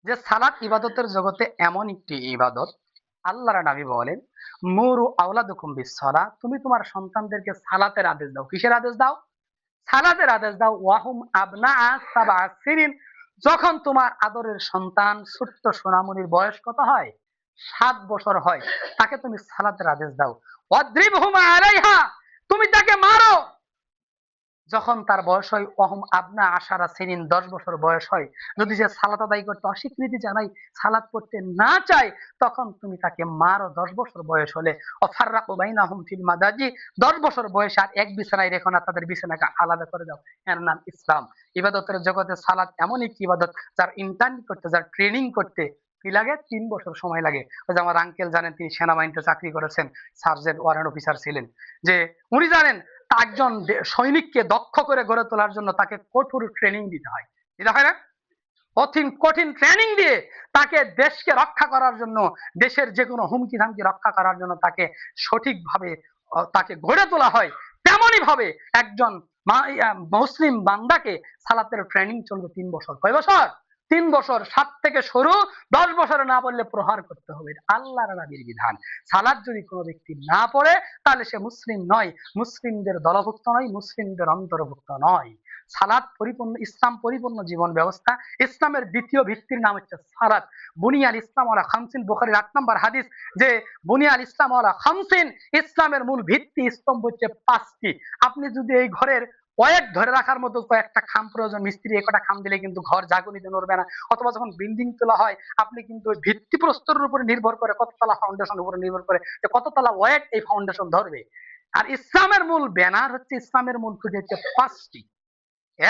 যে সালাত ইবাদতের জগতে এমন একটি ইবাদত, আল্লাহর নবী বলেন মুরু আওলাদুকুম বিসসালাহ, তুমি তোমার সন্তানদেরকে সালাতের আদেশ দাও। কিসের আদেশ দাও? সালাতের আদেশ দাও। ওয়াহুম আবনা সাবআ সিনিন, যখন তোমার আদরের সন্তান ছোট্ট সোনামণির বয়স কত হয়? 7 বছর হয়, তাকে তুমি সালাতের আদেশ দাও। ওয়াদ্রিবহুম আলাইহা, তুমি তাকে মারো যখন তার বয়স হয়। অহম আবনা আশারা সিনিন, 10 বছর বয়স হয়, যদি সে সালাত আদায় করতে অস্বীকৃতি জানাই, সালাত পড়তে না চায়, তখন তুমি তাকে মারো 10 বছর বয়স হলে। অফাররাকু বাইনাহুম ফিল মাদাজি, 10 বছর বয়সে আর এক বিছানায় রেখো না, তাদের বিছানাকে আলাদা করে দাও। এর নাম ইসলাম। ইবাদতের জগতে সালাত এমন একটি ইবাদত, যার ইন্টার্ন করতে, যার ট্রেনিং করতে কি লাগে? 3 বছর সময় লাগে। ওই যে আমার আঙ্কেল জানেন, তিনি সেনাবাহিনীতে চাকরি করেছেন, সার্জেন্ট ওয়ারেন্ট অফিসার ছিলেন, যে উনি জানেন একজন সৈনিককে দক্ষ করে গড়ে তোলার জন্য তাকে কঠোর ট্রেনিং দিতে হয়, দিতে হয় না? কঠিন কঠিন ট্রেনিং দিয়ে তাকে দেশকে রক্ষা করার জন্য, দেশের যে কোনো হুমকি ধামকি রক্ষা করার জন্য তাকে সঠিকভাবে তাকে গড়ে তোলা হয়। তেমনি ভাবে একজন মুসলিম বান্দাকে সালাতের ট্রেনিং চলবে 3 বছর। কয় বছর? 3 বছর। 7 থেকে শুরু, 10 বছরে না পড়লে প্রহার করতে হবে, আল্লাহর নবীর বিধান। সালাত যদি কোনো ব্যক্তি না পড়ে, তাহলে সে মুসলিম নয়, মুসলিমদের দলভুক্ত নয়, মুসলিমদের অন্তর্ভুক্ত নয়। সালাত পরিপূর্ণ, ইসলাম পরিপূর্ণ জীবন ব্যবস্থা। ইসলামের দ্বিতীয় ভিত্তির নাম হচ্ছে সালাত। বুনিয়াল ইসলাম আলা খামসিন, বুখারীর 8 নম্বর হাদিস, যে বুনিয়াল ইসলাম আলা খামসিন, ইসলামের মূল ভিত্তি স্তম্ভ হচ্ছে 5টি। আপনি যদি এই ঘরের ওয়েট ধরে রাখার মতো কয়েকটা খাম প্রয়োজন, মিস্ত্রি একটা খাম দিলে কিন্তু ঘর জাগুনিতে নড়বে না। অথবা যখন বিল্ডিং তোলা হয়, আপনি কিন্তু ওই ভিত্তি প্রস্তরের উপরে নির্ভর করে, কততলা ফাউন্ডেশনের উপরে নির্ভর করে যে কততলা ওয়েট এই ফাউন্ডেশন ধরবে। আর ইসলামের মূল ব্যানার হচ্ছে, ইসলামের মূল খুঁজে হচ্ছে 5টি।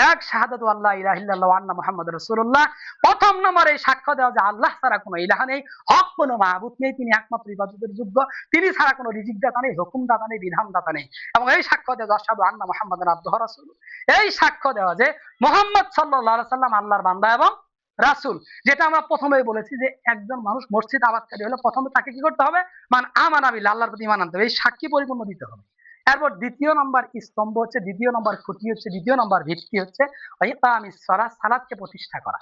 এক, শাহাদাতু আল্লাহ ইলাহা ইল্লাল্লাহ ওয়া আন্না মুহাম্মাদুর রাসূলুল্লাহ। প্রথম নম্বরে সাক্ষ্য দেওয়া যে আল্লাহ ছাড়া কোনো ইলাহ নেই, হক কোনো মাবুদ নেই, তিনি একমাত্র ইবাদতের যোগ্য, তিনি ছাড়া কোনো রিজিক দাতা নেই, হুকুম দাতা নেই, বিধান দাতা নেই। এবং এই সাক্ষ্য দেওয়া আশহাদু আন্না মুহাম্মাদান আবদুহু ওয়া রাসূলুহু, এই সাক্ষ্য দেওয়া যে মুহাম্মদ সাল্লাল্লাহু আলাইহি সাল্লাম আল্লাহর বান্দা এবং রাসূল। যেটা আমরা প্রথমেই বলেছি যে একজন মানুষ মসজিদ আবাদকারী হলে প্রথমে তাকে কি করতে হবে? মান আমানা বিল্লাহ, আল্লাহর প্রতি ঈমান আনতে হবে, এই সাক্ষী পরিপূর্ণ দিতে হবে। এরপর দ্বিতীয় নম্বর স্তম্ভ হচ্ছে, দ্বিতীয় নম্বর খুঁটি হচ্ছে, দ্বিতীয় নম্বর ভিত্তি হচ্ছে ইকামিস সালাত, সালাতকে প্রতিষ্ঠা করা,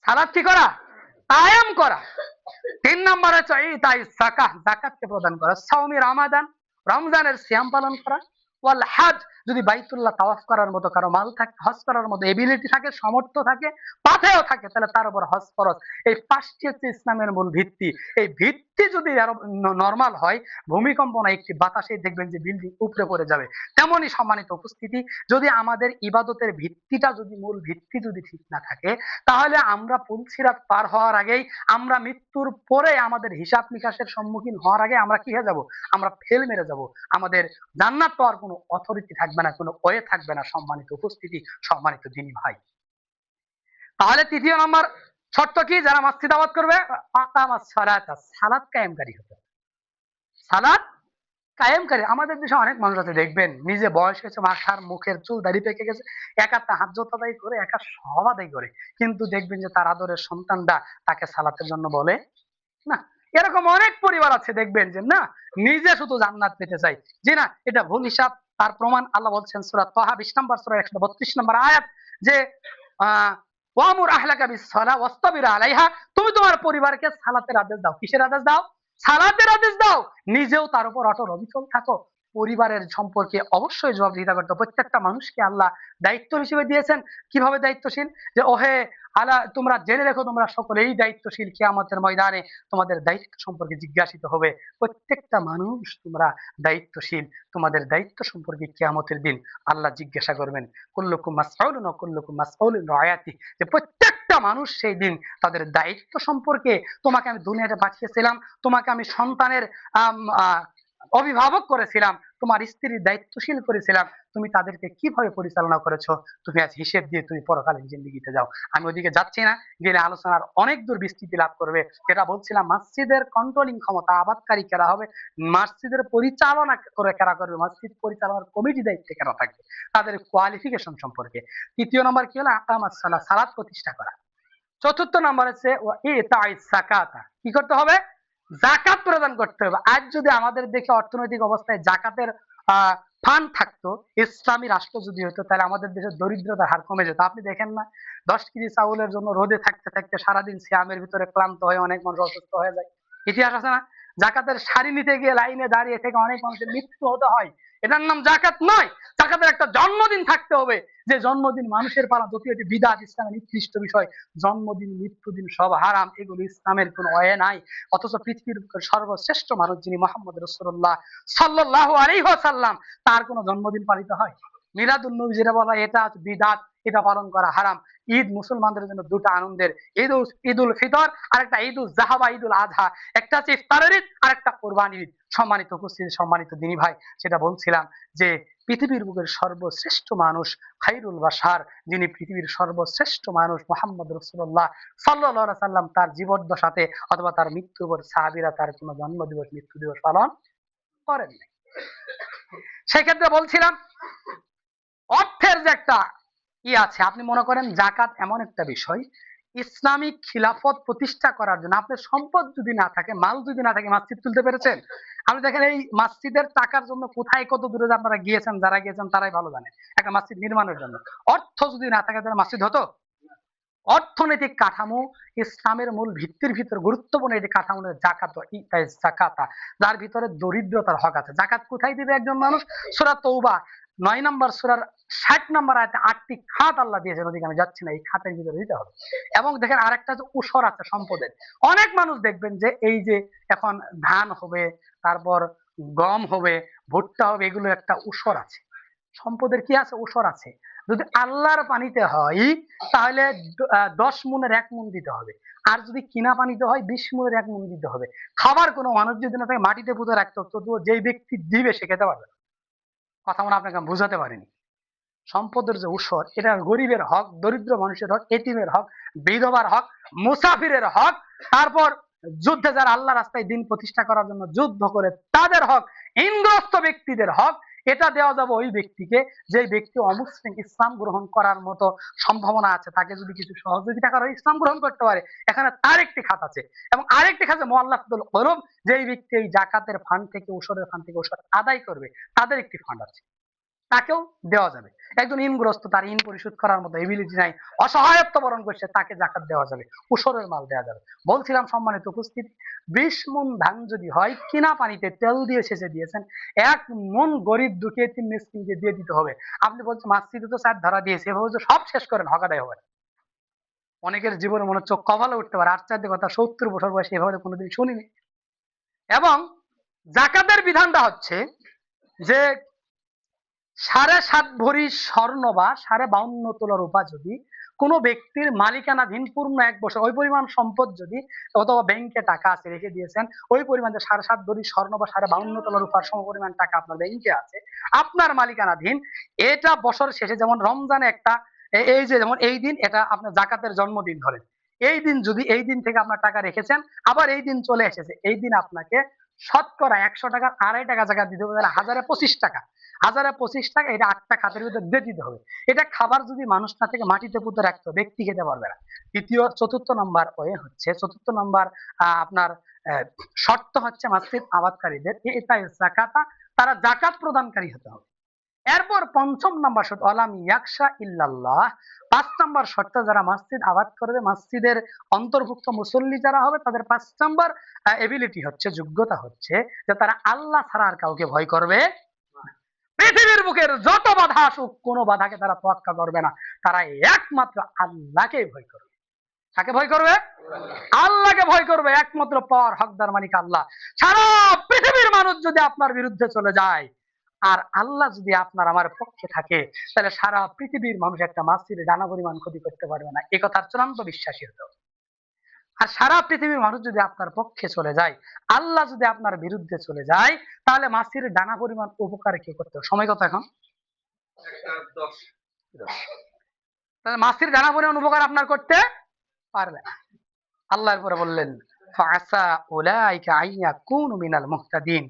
সালাত কি করা? কায়েম করা। 3 নম্বর হচ্ছে ইতাই যাকাত, যাকাতকে প্রদান করা। সাওমি রমাদান, রমজানের সিয়াম পালন করা। ওয়াল হজ, যদি বাইতুল্লাহ তাওয়াফ করার মতো কারো মাল থাকে, হজ করার মতো এবিলিটি থাকে, সামর্থ্য থাকে, পাথেও থাকে, তাহলে তার উপর হজ ফরজ। এই 5টি হচ্ছে ইসলামের মূল ভিত্তি। এই ভিত্তি যদি নরমাল হয়, ভূমিকম্প না একটি বাতাসে দেখবেন যে বিল্ডিং উপরে পড়ে যাবে। তেমনই সম্মানিত উপস্থিতি, যদি আমাদের ইবাদতের ভিত্তিটা, যদি মূল ভিত্তি যদি ঠিক না থাকে, তাহলে আমরা পুলসিরাত পার হওয়ার আগেই, আমরা মৃত্যুর পরে আমাদের হিসাব নিকাশের সম্মুখীন হওয়ার আগে আমরা কি হয়ে যাব? আমরা ফেল মেরে যাব। আমাদের জান্নাত পাওয়ার কোনো অথরিটি থাকবে না, কোনো ওয়ে থাকবে না। সম্মানিত উপস্থিতি, সম্মানিত দিনী ভাই, তাহলে তৃতীয় নম্বর শর্ত কি? যারা মসজিদ আবাদ করবে, আকামাস সালাত, সালাত কায়েমকারী হতে হবে। সালাত কায়েমকারী। আমাদের দেশে অনেক মানুষ আছে, দেখবেন নিজে বয়স হয়েছে, মাথার মুখের চুল দাড়ি পেকে গেছে, একা তাহাজ্জুদ আদায় করে, একা সব আদায় করে, কিন্তু দেখবেন যে তার আদরের সন্তানরা তাকে সালাতের জন্য বলে না। এরকম অনেক পরিবার আছে, দেখবেন যে না, নিজে শুধু জান্নাত পেতে চাই। জি না, এটা ভুল হিসাব। তার প্রমাণ আল্লাহ বলছেন সূরা তাহা 20 নম্বর সূরা 132 নম্বর আয়াত, যে ওয়ামুর আহলাকা বিসসালাহ ওয়াসতাবির আলাইহা, তুমি তোমার পরিবারকে সালাতের আদেশ দাও। কিসের আদেশ দাও? সালাতের আদেশ দাও। নিজেও তার উপর অটল অবিচল থাকো। পরিবারের সম্পর্কে অবশ্যই জবাবদিহিতা করতে হবে। প্রত্যেকটা মানুষকে আল্লাহ দায়িত্ব হিসেবে দিয়েছেন। কিভাবে দায়িত্বশীল? যে ওহে আলা, তোমরা জেনে রেখো, তোমরা সকলেই দায়িত্বশীল, কিয়ামতের ময়দানে তোমাদের দায়িত্ব সম্পর্কে জিজ্ঞাসিত হবে। প্রত্যেকটা মানুষ তোমরা দায়িত্বশীল, তোমাদের দায়িত্ব সম্পর্কে কিয়ামতের দিন আল্লাহ জিজ্ঞাসা করবেন। কুল্লুকুম মাসউলুন ওয়া কুল্লুকুম মাসউলুন আন রায়াতি, যে প্রত্যেকটা মানুষ সেই দিন তাদের দায়িত্ব সম্পর্কে, তোমাকে আমি দুনিয়াতে পাঠিয়েছিলাম, তোমাকে আমি সন্তানের অভিভাবক করেছিলাম, তোমার স্ত্রীর দায়িত্বশীল করেছিলাম, তুমি তাদেরকে কিভাবে পরিচালনা করেছো, তুমি আজ হিসেব দিয়ে তুমি পরকালীন জিন্দেগিতে যাও। আমি ওদিকে যাচ্ছি না, গেলে আলোচনার অনেক দূর বিস্তৃতি লাভ করবে। যেটা বলছিলাম, মসজিদের কন্ট্রোলিং ক্ষমতা আবাদকারী কারা হবে, মসজিদের পরিচালনা করে কারা করবে, মসজিদ পরিচালনার কমিটি দায়িত্বে কারা থাকবে, তাদের কোয়ালিফিকেশন সম্পর্কে। তৃতীয় নম্বর কি হলো, আকামাস সালাত, সালাত প্রতিষ্ঠা করা। চতুর্থ নম্বর হচ্ছে কি করতে হবে, জাকাত প্রদান করতে হবে। আজ যদি আমাদের দেখে অর্থনৈতিক অবস্থায় জাকাতের ফান্ড থাকতো, ইসলামী রাষ্ট্র যদি হতো, তাহলে আমাদের দেশের দরিদ্রতার হার কমে যেত। আপনি দেখেন না, 10 কেজি চাউলের জন্য রোদে থাকতে থাকতে সারাদিন সিয়ামের ভিতরে ক্লান্ত হয়ে অনেক মানুষ অসুস্থ হয়ে যায়। ইতিহাস আছে না, জাকাতের সারি নিতে গিয়ে লাইনে দাঁড়িয়ে থেকে অনেক মানুষের মৃত্যু হতে হয়। এটার নাম জাকাত নয়। জাকাতের একটা জন্মদিন থাকতে হবে, যে জন্মদিন মানুষের পালা, যদিও এটি বিদআত, ইসলামের নির্দিষ্ট বিষয়। জন্মদিন, মৃত্যুদিন সব হারাম, এগুলো ইসলামের কোনো অয়ে নাই। অথচ পৃথিবীর সর্বশ্রেষ্ঠ মানুষ যিনি মোহাম্মদ রাসূলুল্লাহ সাল্লাল্লাহু আলাইহি ওয়াসাল্লাম, তার কোনো জন্মদিন পালিত হয়? মিলাদুন নবী যেটা বলা হয়, এটা বিদআত, এটা পালন করা হারাম। ঈদ মুসলমানদের জন্য দুটো আনন্দের, ঈদুল ফিতর আর একটা ঈদুল জাহা বা ঈদুল আজহা। একটা হচ্ছে ইফতারের ঈদ আর একটা কোরবানির ঈদ। সম্মানিত উপস্থিতি, সম্মানিত দিনী ভাই, সেটা বলছিলাম যে পৃথিবীর বুকের সর্বশ্রেষ্ঠ মানুষ খাইরুল বাশার, যিনি পৃথিবীর সর্বশ্রেষ্ঠ মানুষ মোহাম্মদ রাসূলুল্লাহ সাল্লাল্লাহু আলাইহি সাল্লাম, তার জীবদ্দশাতে অথবা তার মৃত্যুর পর সাহাবীরা তার কোনো জন্মদিবস, মৃত্যু দিবস পালন করেন। সেক্ষেত্রে বলছিলাম, অর্থের যে একটা আছে, আপনি মনে করেন জাকাত এমন একটা বিষয়, ইসলামিক খিলাফত প্রতিষ্ঠা করার জন্য আপনার সম্পদ যদি না থাকে, মাল যদি না থাকে, মসজিদ তুলতে পেরেছেন? আপনি দেখেন এই মসজিদের টাকার জন্য কোথায় কত দূরে আপনারা গিয়েছেন, যারা গিয়েছেন তারাই ভালো জানে। একটা মসজিদ নির্মাণের জন্য অর্থ যদি না থাকে, তাহলে মসজিদ হতো? অর্থনৈতিক কাঠামো ইসলামের মূল ভিত্তির ভিতর গুরুত্বপূর্ণ একটি কাঠামো, জাকাত, জাকাতা, যার ভিতরে দরিদ্রতার হক আছে। জাকাত কোথায় দিবে একজন মানুষ? সূরা তওবা 9 নম্বর সূরার 60 নম্বর আয়াতে 8টি খাত আল্লাহ দিয়েছেন, ওদিকে আমি যাচ্ছি না, এই খাতের ভিতরে দিতে হবে। এবং দেখেন আরেকটা যে উসর আছে সম্পদের, অনেক মানুষ দেখবেন যে এই যে এখন ধান হবে, তারপর গম হবে, ভুট্টা হবে, এগুলো একটা উসর আছে, সম্পদের কি আছে, উসর আছে। যদি আল্লাহর পানিতে হয় তাহলে 10 মুনের 1 মুন দিতে হবে, আর যদি কিনা পানিতে হয় 20 মুনের 1 মুন দিতে হবে। খাবার কোনো মানুষ যদি না থাকে, মাটিতে পুঁতে রাখতে হবে, তবুও যেই ব্যক্তি দিবে সে খেতে পারবে। কথা মনে আপনাকে বুঝাতে পারিনি। সম্পদের যে উসর, এটা গরিবের হক, দরিদ্র মানুষের হক, এতিমের হক, বিধবার হক, মুসাফিরের হক, তারপর যুদ্ধে যারা আল্লাহ রাস্তায় দিন প্রতিষ্ঠা করার জন্য যুদ্ধ করে তাদের হক, ঋণগ্রস্ত ব্যক্তিদের হক। এটা দেওয়া যাবে ওই ব্যক্তিকে যে ব্যক্তি অমুসলিম, ইসলাম গ্রহণ করার মতো সম্ভাবনা আছে, তাকে যদি কিছু সহযোগিতা করা ইসলাম গ্রহণ করতে পারে, এখানে তার একটি খাত আছে। এবং আরেকটি খাত মুআল্লাফাতুল কুলুব, যেই ব্যক্তি এই জাকাতের ফান্ড থেকে, উসরের ফান্ড থেকে উসর আদায় করবে, তাদের একটি ফান্ড আছে, তাকেও দেওয়া যাবে। একজন ঋণগ্রস্ত, তার ঋণ পরিশোধ করার মতো এবিলিটি নাই, অসহায়ত্ব বরণ করছে, তাকে জাকাত দেওয়া যাবে, উসরের মাল দেওয়া যাবে। বলছিলাম সম্মানিত উপস্থিতি, 20 মুন ধান যদি হয়, কিনা পানিতে তেল দিয়ে সেচে দিয়েছেন, 1 মুন গরিব দুঃখী এতিম মিসকিনকে দিয়ে দিতে হবে। আপনি বলছেন মসজিদে তো 4 ধারা দিয়েছে, এভাবে যে সব শেষ করেন, হক আদায় হবে। অনেকের জীবনে মনে চোখ কপালে উঠতে পারে, আর চারটে কথা 70 বছর বয়সে এভাবে কোনোদিন শুনিনি। এবং জাকাতের বিধানটা হচ্ছে যে 7.5 ভরি স্বর্ণ বা 52.5 তোলা রূপা যদি কোনো ব্যক্তির মালিকানাধীন পূর্ণ 1 বছর, ওই পরিমাণ সম্পদ যদি, অথবা ব্যাংকে টাকা আছে রেখে দিয়েছেন, ওই পরিমাণ 7.5 ভরি স্বর্ণ বা 52.5 তোলা রূপার সমপরিমাণ টাকা আপনার ব্যাংকে আছে, আপনার মালিকানাধীন, এটা বছর শেষে, যেমন রমজানে একটা, এই যে যেমন এই দিন, এটা আপনার জাকাতের জন্মদিন ধরেন, এই দিন যদি, এই দিন থেকে আপনার টাকা রেখেছেন, আবার এই দিন চলে এসেছে, এই দিন আপনাকে শতকরা 100 টাকার 2.5 টাকা জাকাত দিতে হবে, 1025 টাকা। 1025 টাকা, এটা 8টা খাতের ভিতরে দিয়ে দিতে হবে। এটা খাবার যদি মানুষ না থেকে মাটিতে পুঁতে রাখতো, ব্যক্তি খেতে পারবে না। চতুর্থ নম্বর হচ্ছে, চতুর্থ নম্বর আপনার শর্ত হচ্ছে মসজিদ আবাদকারীদের এটা জাকাতা, তারা জাকাত প্রদানকারী হতে হবে। এরপর 5ম নম্বর শর্ত, আলাম ইয়াকশা ইল্লাল্লাহ। 5 নম্বর শর্ত, যারা মসজিদ আবাদ করবে, মসজিদের অন্তর্ভুক্ত মুসল্লি যারা হবে, তাদের 5 নম্বর এবিলিটি হচ্ছে, যোগ্যতা হচ্ছে যে তারা আল্লাহ ছাড়া আর কাউকে ভয় করবে। পৃথিবীর বুকের যত বাধা আসুক, কোনো বাধাকে তারা তোয়াক্কা করবে না, তারা একমাত্র আল্লাহকে ভয় করবে। কাকে ভয় করবে? আল্লাহকে ভয় করবে। একমাত্র পাওয়ার হকদার মালিক আল্লাহ। সারা পৃথিবীর মানুষ যদি আপনার বিরুদ্ধে চলে যায়, আর আল্লাহ যদি আপনার আমার পক্ষে থাকে, তাহলে সারা পৃথিবীর মানুষ একটা মাসির ডানা পরিমাণ ক্ষতি করতে পারবে না। এ কথার চূড়ান্ত বিশ্বাসী হতে হবে। আর সারা পৃথিবীর মানুষ যদি আপনার পক্ষে চলে যায়, আল্লাহ যদি আপনার বিরুদ্ধে চলে যায়, তাহলে মাছির ডানা পরিমাণ উপকার কি করতে হবে? সময় কত এখন? তাহলে মাছির ডানা পরিমাণ উপকার আপনার করতে পারবে না। আল্লাহ এরপরে বললেন ফাআসা উলাইকা আইয়াকুনু মিনাল মুহতাদিন,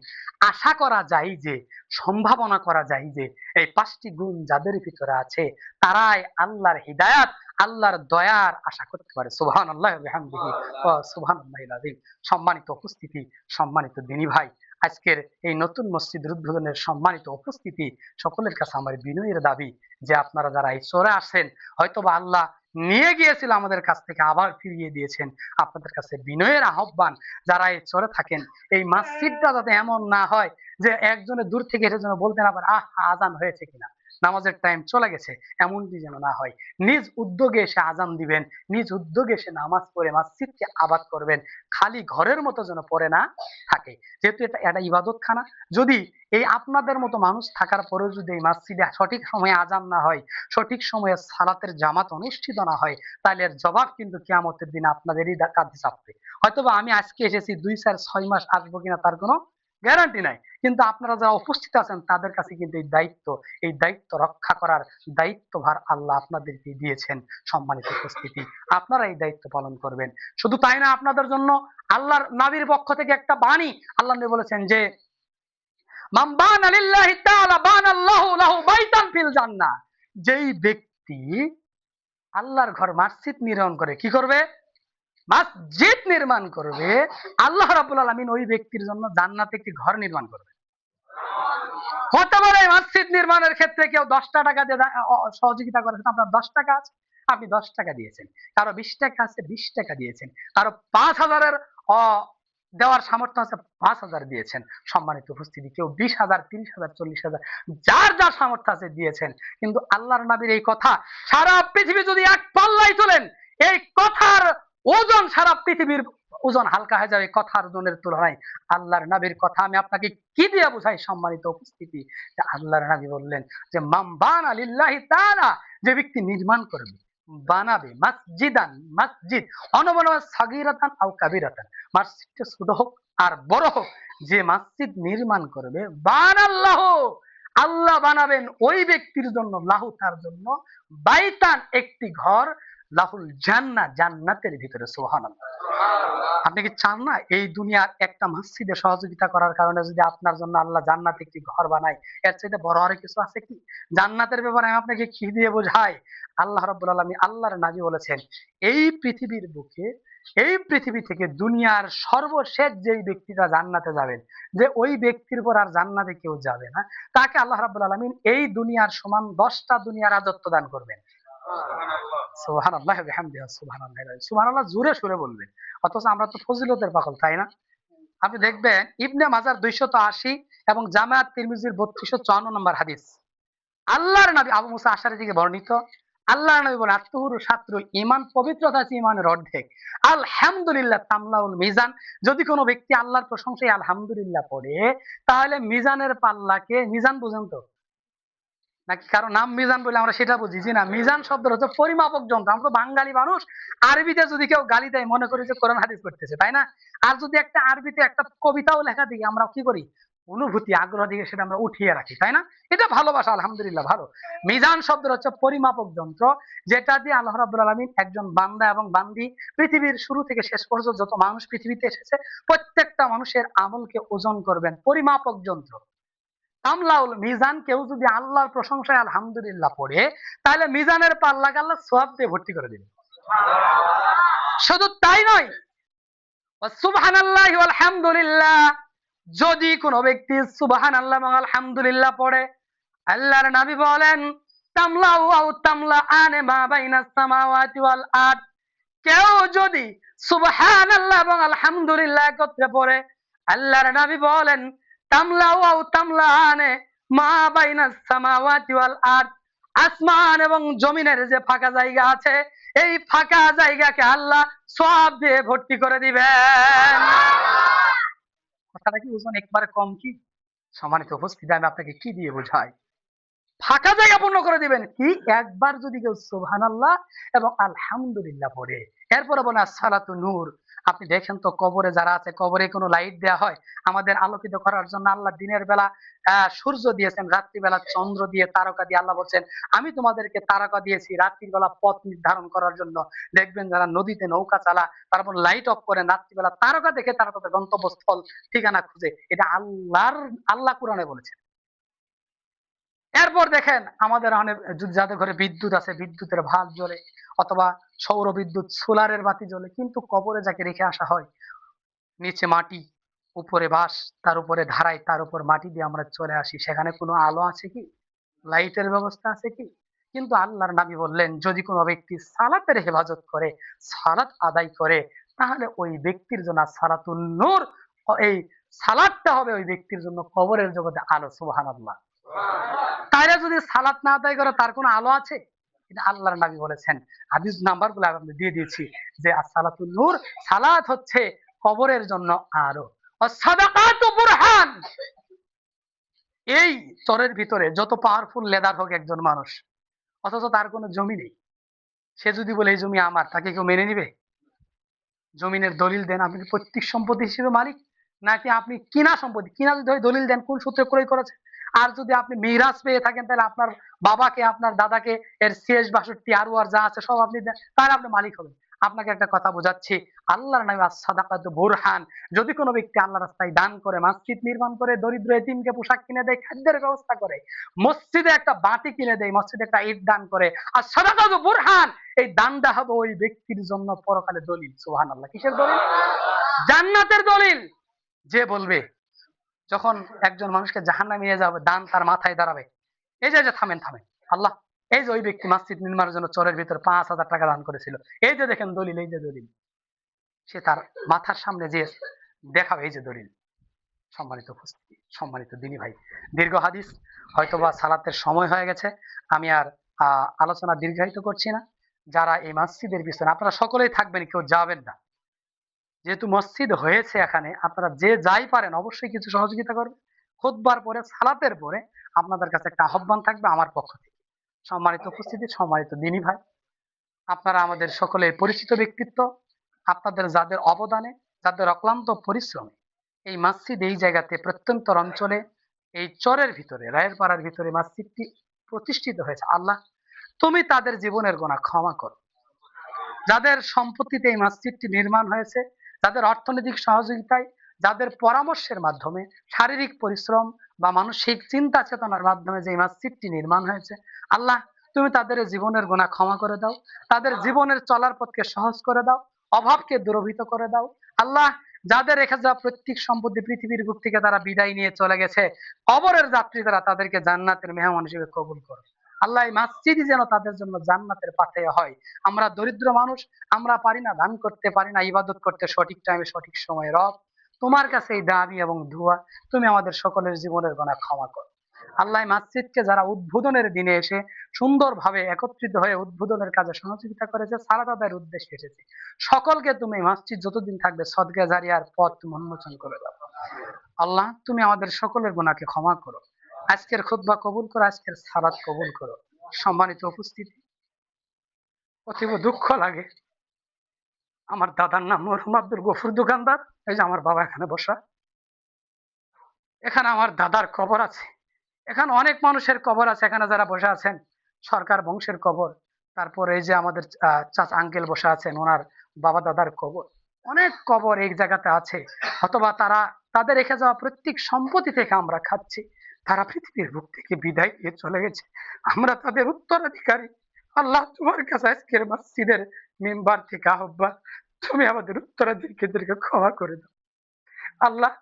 আশা করা যায় যে, সম্ভাবনা করা যায় যে এই পাঁচটি গুণ যাদের ভিতরে আছে তারাই আল্লাহর হিদায়াত, আল্লাহর দয়ার আশা করতে পারে। সুবহানাল্লাহি ওয়া বিহামদিহি ওয়া সুবহানাল্লাহিল আযীম। সম্মানিত উপস্থিতি, সম্মানিত দিনী ভাই, আজকের এই নতুন মসজিদ উদ্বোধনের সম্মানিত উপস্থিতি, সকলের কাছে আমার বিনয়ের দাবি যে আপনারা যারা এই চরে আসেন, হয়তোবা আল্লাহ নিয়ে গিয়েছিল আমাদের কাছ থেকে, আবার ফিরিয়ে দিয়েছেন। আপনাদের কাছে বিনয়ের আহ্বান, যারা এই চরে থাকেন, এই মসজিদটা যাতে এমন না হয় যে একজনের দূর থেকে এসে যেন বলতে না পারে আহ আজান হয়েছে কিনা, নামাজের টাইম চলে গেছে, এমনটি যেন না হয়। নিজ উদ্যোগে এসে আজান দিবেন, নিজ উদ্যোগে এসে নামাজ পড়ে মসজিদকে আবাদ করবেন, খালি ঘরের মতো যেন পড়ে না থাকে। যেহেতু এটা একটা ইবাদতখানা, যদি এই আপনাদের মতো মানুষ থাকার পরেও যদি এই মসজিদে সঠিক সময়ে আজান না হয়, সঠিক সময়ে সালাতের জামাত অনুষ্ঠিত না হয়, তাহলে এর জবাব কিন্তু কিয়ামতের দিনে আপনাদেরই কাঁধে চাপবে। হয়তোবা আমি আজকে এসেছি 2, 4, 6 মাস আসবো কিনা তার কোনো গ্যারান্টি নাই, কিন্তু আপনারা যারা উপস্থিত আছেন তাদের কাছে কিন্তু এই দায়িত্ব রক্ষা করার দায়িত্বভার আল্লাহ আপনাদেরকে দিয়েছেন। সম্মানিত উপস্থিতি, আপনারা এই দায়িত্ব পালন করবেন। শুধু তাই না, আপনাদের জন্য আল্লাহর নবীর পক্ষ থেকে একটা বাণী, আল্লাহ নবী বলেছেন যে মান বানা লিল্লাহি তাআলা বানাল্লাহু লাহু বাইতান ফিল জান্নাহ, যেই ব্যক্তি আল্লাহর ঘর মসজিদ নির্মাণ করে, কি করবে? মসজিদ নির্মাণ করবে, আল্লাহ রাব্বুল আলামিন ওই ব্যক্তির জন্য জান্নাতে একটি ঘর নির্মাণ করবে। হতে পারে মসজিদ নির্মাণের ক্ষেত্রে কেউ 10টা টাকা দিয়ে সহযোগিতা করেছেন, আপনার 10 টাকা আছে, আপনি 10 টাকা দিয়েছেন, কারো 20 টাকা আছে, 20 টাকা দিয়েছেন, কারো 5,000-এর দেওয়ার সামর্থ্য আছে, 5,000 দিয়েছেন। সম্মানিত উপস্থিতি, কেউ 20,000, 30,000, 40,000, যার যার সামর্থ্য আছে দিয়েছেন। কিন্তু আল্লাহর নবীর এই কথা, সারা পৃথিবী যদি এক পাল্লায় তোলেন, এই কথার ওজন সারা পৃথিবীর ওজন হালকা হয়ে যাবে কথার ওজনের তুলনায়। আল্লাহর নবীর কথা আমি আপনাকে কি দিয়ে বুঝাই? সম্মানিত উপস্থিতি, যে আল্লাহর নবী বললেন যে মান বানা লিল্লাহি তাআলা, যে ব্যক্তি নির্মাণ করবে, বানাবে মসজিদান, মসজিদ অনবরত সাগীরাতান আও কাবীরাতান, মসজিদটা ছোট হোক আর বড় হোক, যে মসজিদ নির্মাণ করবে, বানাল্লাহু, আল্লাহ বানাবেন ওই ব্যক্তির জন্য, লাহু তার জন্য, বাইতান একটি ঘর, লাহুল জান্নাহ জান্নাতের ভিতরে। সুবহানাল্লাহ। আপনি কি চান না এই দুনিয়ার একটা মসজিদে সহযোগিতা করার কারণে যদি আপনার জন্য আল্লাহ জান্নাতে একটি ঘর বানায়? এর চাইতে বড় আর কিছু আছে কি? জান্নাতের ব্যাপারে আমি আপনাকে কি দিয়ে বোঝাই? আল্লাহ রাব্বুল আলামিন, আল্লাহর নবী বলেছেন, এই পৃথিবীর বুকে, এই পৃথিবী থেকে দুনিয়ার সর্বশেষ যেই ব্যক্তিটা জান্নাতে যাবেন, যে ওই ব্যক্তির পর আর জান্নাতে কেউ যাবে না, তাকে আল্লাহ রাব্বুল আলামিন এই দুনিয়ার সমান 10টা দুনিয়ার রাজত্ব দান করবেন। সুবহানাল্লাহ ওয়া বিহামদিহি, সুবহানাল্লাহ, সুবহানাল্লাহ জোরে সুরে বলবেন। অথচ আমরা তো ফজিলতের পাগল, তাই না? আপনি দেখবেন ইবনে মাজার 280 এবং জামায়াত তিরমিজির 3254 নম্বর হাদিস, আল্লাহর নবী আবু মুসা আশআরী থেকে বর্ণিত, আল্লাহর নবী বলেন আত্মহুরু শাত্রুল ঈমান, পবিত্রতা হচ্ছে ঈমানের অর্ধেক। আলহামদুলিল্লাহ তামলাউল মিজান, যদি কোনো ব্যক্তি আল্লাহর প্রশংসায় আলহামদুলিল্লাহ পড়ে, তাহলে মিজানের পাল্লাকে, মিজান বুঝেন তো নাকি কারো নাম মিজান বলে আমরা সেটা বুঝি? জি না, মিজান শব্দ হচ্ছে পরিমাপক যন্ত্র। আমরা বাঙালি মানুষ, আরবিতে যদি কেউ গালি দেয় মনে করি যে কোরআন হাদিস পড়তেছে, তাই না? আর যদি একটা আরবিতে একটা কবিতাও লেখা দিই, আমরা কি করি? অনুভূতি, আগ্রহ দিকে সেটা আমরা উঠিয়ে রাখি, তাই না? এটা ভালোবাসা, আলহামদুলিল্লাহ ভালো। মিজান শব্দ হচ্ছে পরিমাপক যন্ত্র, যেটা দিয়ে আল্লাহ রাব্বুল আলামিন একজন বান্দা এবং বান্দি, পৃথিবীর শুরু থেকে শেষ পর্যন্ত যত মানুষ পৃথিবীতে এসেছে, প্রত্যেকটা মানুষের আমলকে ওজন করবেন, পরিমাপক যন্ত্র। তামলাউল মিজান, কেউ যদি আল্লাহর প্রশংসায় আলহামদুলিল্লাহ পড়ে, তাহলে মিজানের পাল্লাকে আল্লাহ সওয়াব দিয়ে ভর্তি করে দিবেন। শুধু তাই নয়, সুবহানাল্লাহি ওয়াল হামদুলিল্লাহ, যদি কোনো ব্যক্তি সুবহানাল্লাহ এবং আলহামদুলিল্লাহ পড়ে, আল্লাহর নবী বলেন তামলাউ আও তামলাআনে মা বাইনাস সামাওয়াতি ওয়াল আরদ, কেউ যদি সুবহানাল্লাহ এবং আলহামদুলিল্লাহ একত্রে পড়ে, আল্লাহর নবী বলেন তামলাউ আও তামলাআনে মা বাইনাস সামাওয়াতি ওয়াল আরদ, আসমান এবং জমিনের যে ফাঁকা জায়গা আছে, এই ফাঁকা জায়গাকে আল্লাহ সওয়াব দিয়ে ভর্তি করে দিবেন। কথাটা কি ওজন একবারে কম কি? সম্মানিত উপস্থিতি, আমি আপনাকে কি দিয়ে বোঝাই? ফাঁকা জায়গা পূর্ণ করে দিবেন। কি? একবার যদি কেউ সুবহানাল্লাহ এবং আলহামদুলিল্লাহ পড়ে, এরপরে বলে আসসালাতু নূর। আপনি দেখেন তো কবরে যারা আছে, কবরে কোনো লাইট দেওয়া হয়? আমাদের আলোকিত করার জন্য আল্লাহ দিনের বেলা সূর্য দিয়েছেন, রাত্রিবেলা চন্দ্র দিয়ে, তারকা দিয়ে। আল্লাহ বলছেন আমি তোমাদেরকে তারকা দিয়েছি রাত্রির বেলা পথ নির্ধারণ করার জন্য। দেখবেন যারা নদীতে নৌকা চালা, তারপর লাইট অফ করেন, রাত্রিবেলা তারকা দেখে তারা তাদের গন্তব্যস্থল ঠিকানা খুঁজে। এটা আল্লাহ কোরআনে বলেছেন। এরপর দেখেন আমাদের অনেক যাদের ঘরে বিদ্যুৎ আছে, বিদ্যুতের ভাল্ব জ্বলে, অথবা সৌর বিদ্যুৎ সোলারের বাতি জ্বলে, কিন্তু কবরে যাকে রেখে আসা হয়, নিচে মাটি, উপরে বাঁশ, তার উপরে ধারাই, তার উপর মাটি দিয়ে আমরা চলে আসি। সেখানে কোনো আলো আছে কি? লাইটের ব্যবস্থা আছে কি? কিন্তু আল্লাহর নবী বললেন যদি কোনো ব্যক্তি সালাতের হেফাজত করে, সালাত আদায় করে, তাহলে ওই ব্যক্তির জন্য সালাতুন নূর, এই সালাতটা হবে ওই ব্যক্তির জন্য কবরের জগতে আলো। সুবহানাল্লাহ। তাইরা যদি সালাত না আদায় করে তার কোনো আলো আছে? এটা আল্লাহর নবী বলেছেন। হাদিস নাম্বার গুলো আমি দিয়ে দিয়েছি যে আসসালাতুন নূর, সালাত হচ্ছে কবরের জন্য আলো। সাদাকাতু বুরহান। এই চরের ভিতরে যত পাওয়ারফুল লেদার হোক একজন মানুষ, অথচ তার কোনো জমি নেই, সে যদি বলে এই জমি আমার, তাকে কেউ মেনে নিবে? জমিনের দলিল দেন। আপনি পৈতৃক সম্পত্তি হিসেবে মালিক, নাকি আপনি কিনা সম্পত্তি? কিনা যদি হয় দলিল দেন কোন সূত্রে ক্রয় করেছে। আর যদি আপনি মিরাজ পেয়ে থাকেন, তাহলে আপনার বাবাকে, আপনার দাদাকে এর শেষ 62 আরো আর যা আছে সব আপনি দেন, তাহলে আপনি মালিক হবেন। আপনাকে একটা কথা বোঝাচ্ছি, আল্লাহর নামে সাদাকাতু বুরহান। যদি কোনো ব্যক্তি আল্লাহ রাস্তায় দান করে, মসজিদ নির্মাণ করে, দরিদ্র এতিমকে পোশাক কিনে দেয়, খাদ্যের ব্যবস্থা করে, মসজিদে একটা বাতি কিনে দেয়, মসজিদে একটা ইট দান করে, আর সাদাকাতু বুরহান, এই দানটা হবে ওই ব্যক্তির জন্য পরকালে দলিল। সুবহানাল্লাহ। কিসের দলিল? জান্নাতের দলিল। যে বলবে, যখন একজন মানুষকে জাহান্নামে নিয়ে যাবে, দান তার মাথায় দাঁড়াবে, এই যে থামেন থামেন, আল্লাহ, এই যে ওই ব্যক্তি মসজিদ নির্মাণের জন্য চরের ভিতরে 5,000 টাকা দান করেছিল, এই যে দেখেন দলিল, এই যে দলিল। সে তার মাথার সামনে যে দেখাবে, এই যে দলিল। সম্মানিত উপস্থিতি, সম্মানিত দিনী ভাই, দীর্ঘ হাদিস, হয়তোবা সালাতের সময় হয়ে গেছে, আমি আর আলোচনা দীর্ঘায়িত করছি না। যারা এই মসজিদের পিছনে, আপনারা সকলেই থাকবেন, কেউ যাবেন না। যেহেতু মসজিদ হয়েছে এখানে, আপনারা যে যাই পারেন অবশ্যই কিছু সহযোগিতা করবেন। খুতবার পরে, সালাতের পরে আপনাদের কাছে একটা আহ্বান থাকবে আমার পক্ষ থেকে। সম্মানিত উপস্থিতি, সম্মানিত দিনী ভাই, আপনারা আমাদের সকলের পরিচিত ব্যক্তিত্ব। আপনাদের যাদের অবদানে, যাদের অক্লান্ত পরিশ্রমে এই মসজিদ এই জায়গাতে, প্রত্যন্তর অঞ্চলে, এই চরের ভিতরে, রায়ের পাড়ার ভিতরে মসজিদটি প্রতিষ্ঠিত হয়েছে, আল্লাহ তুমি তাদের জীবনের গুনাহ ক্ষমা করো। যাদের সম্পত্তিতে এই মসজিদটি নির্মাণ হয়েছে, যাদের অর্থনৈতিক সহযোগিতায়, যাদের পরামর্শের মাধ্যমে, শারীরিক পরিশ্রম বা মানসিক চিন্তা চেতনার মাধ্যমে যে মসজিদটি নির্মাণ হয়েছে, আল্লাহ তুমি তাদের জীবনের গুনাহ ক্ষমা করে দাও, তাদের জীবনের চলার পথকে সহজ করে দাও, অভাবকে দূরীভূত করে দাও। আল্লাহ, যাদের রেখে যাওয়া প্রত্যেক সম্পত্তি পৃথিবীর বুক থেকে তারা বিদায় নিয়ে চলে গেছে, কবরের যাত্রী তারা, তাদেরকে জান্নাতের মেহমান হিসেবে কবুল করো। আল্লাহ, এই মসজিদই যেন তাদের জন্য জান্নাতের পাথেয় হয়। আমরা দরিদ্র মানুষ, আমরা পারি না দান করতে, পারি না ইবাদত করতে সঠিক টাইমে সঠিক সময়ে। রব, তোমার কাছে এই দাবি এবং দোয়া, তুমি আমাদের সকলের জীবনের গুনাহ ক্ষমা করো। আল্লাহ, মসজিদকে যারা উদ্বোধনের দিনে এসে সুন্দরভাবে একত্রিত হয়ে উদ্বোধনের কাজে সহযোগিতা করেছে, সালাত আদায়ের উদ্দেশ্যে এসেছে, সকলকে তুমি মসজিদ যতদিন থাকবে সদকা জারিয়ার পথ তুমি উন্মোচন করে দাও। আল্লাহ, তুমি আমাদের সকলের গুনাহকে ক্ষমা করো। আজকের খুতবা কবুল করো, আজকের সালাত কবুল করো। সম্মানিত উপস্থিতি, অতীব দুঃখ লাগে, আমার দাদার নাম মরহুম আব্দুল গফুর দোকানদার। এই যে আমার বাবা এখানে বসা, এখানে আমার দাদার কবর আছে, এখানে অনেক মানুষের কবর আছে, এখানে যারা বসে আছেন সরকার বংশের কবর, তারপরে এই যে আমাদের চাচা আঙ্কেল বসে আছেন, ওনার বাবা দাদার কবর, অনেক কবর এই জায়গাতে আছে। অথবা তারা, তাদের রেখে যাওয়া প্রত্যেক সম্পত্তি থেকে আমরা খাচ্ছি, তারা পৃথিবীর বুক থেকে বিদায় নিয়ে চলে গেছে, আমরা তাদের উত্তরাধিকারী। আল্লাহ, তোমার কাছে আজকের মসজিদের মেম্বার থেকে আহ্বান, তুমি আমাদের উত্তরাধিকারীদেরকে ক্ষমা করে দাও। আল্লাহ,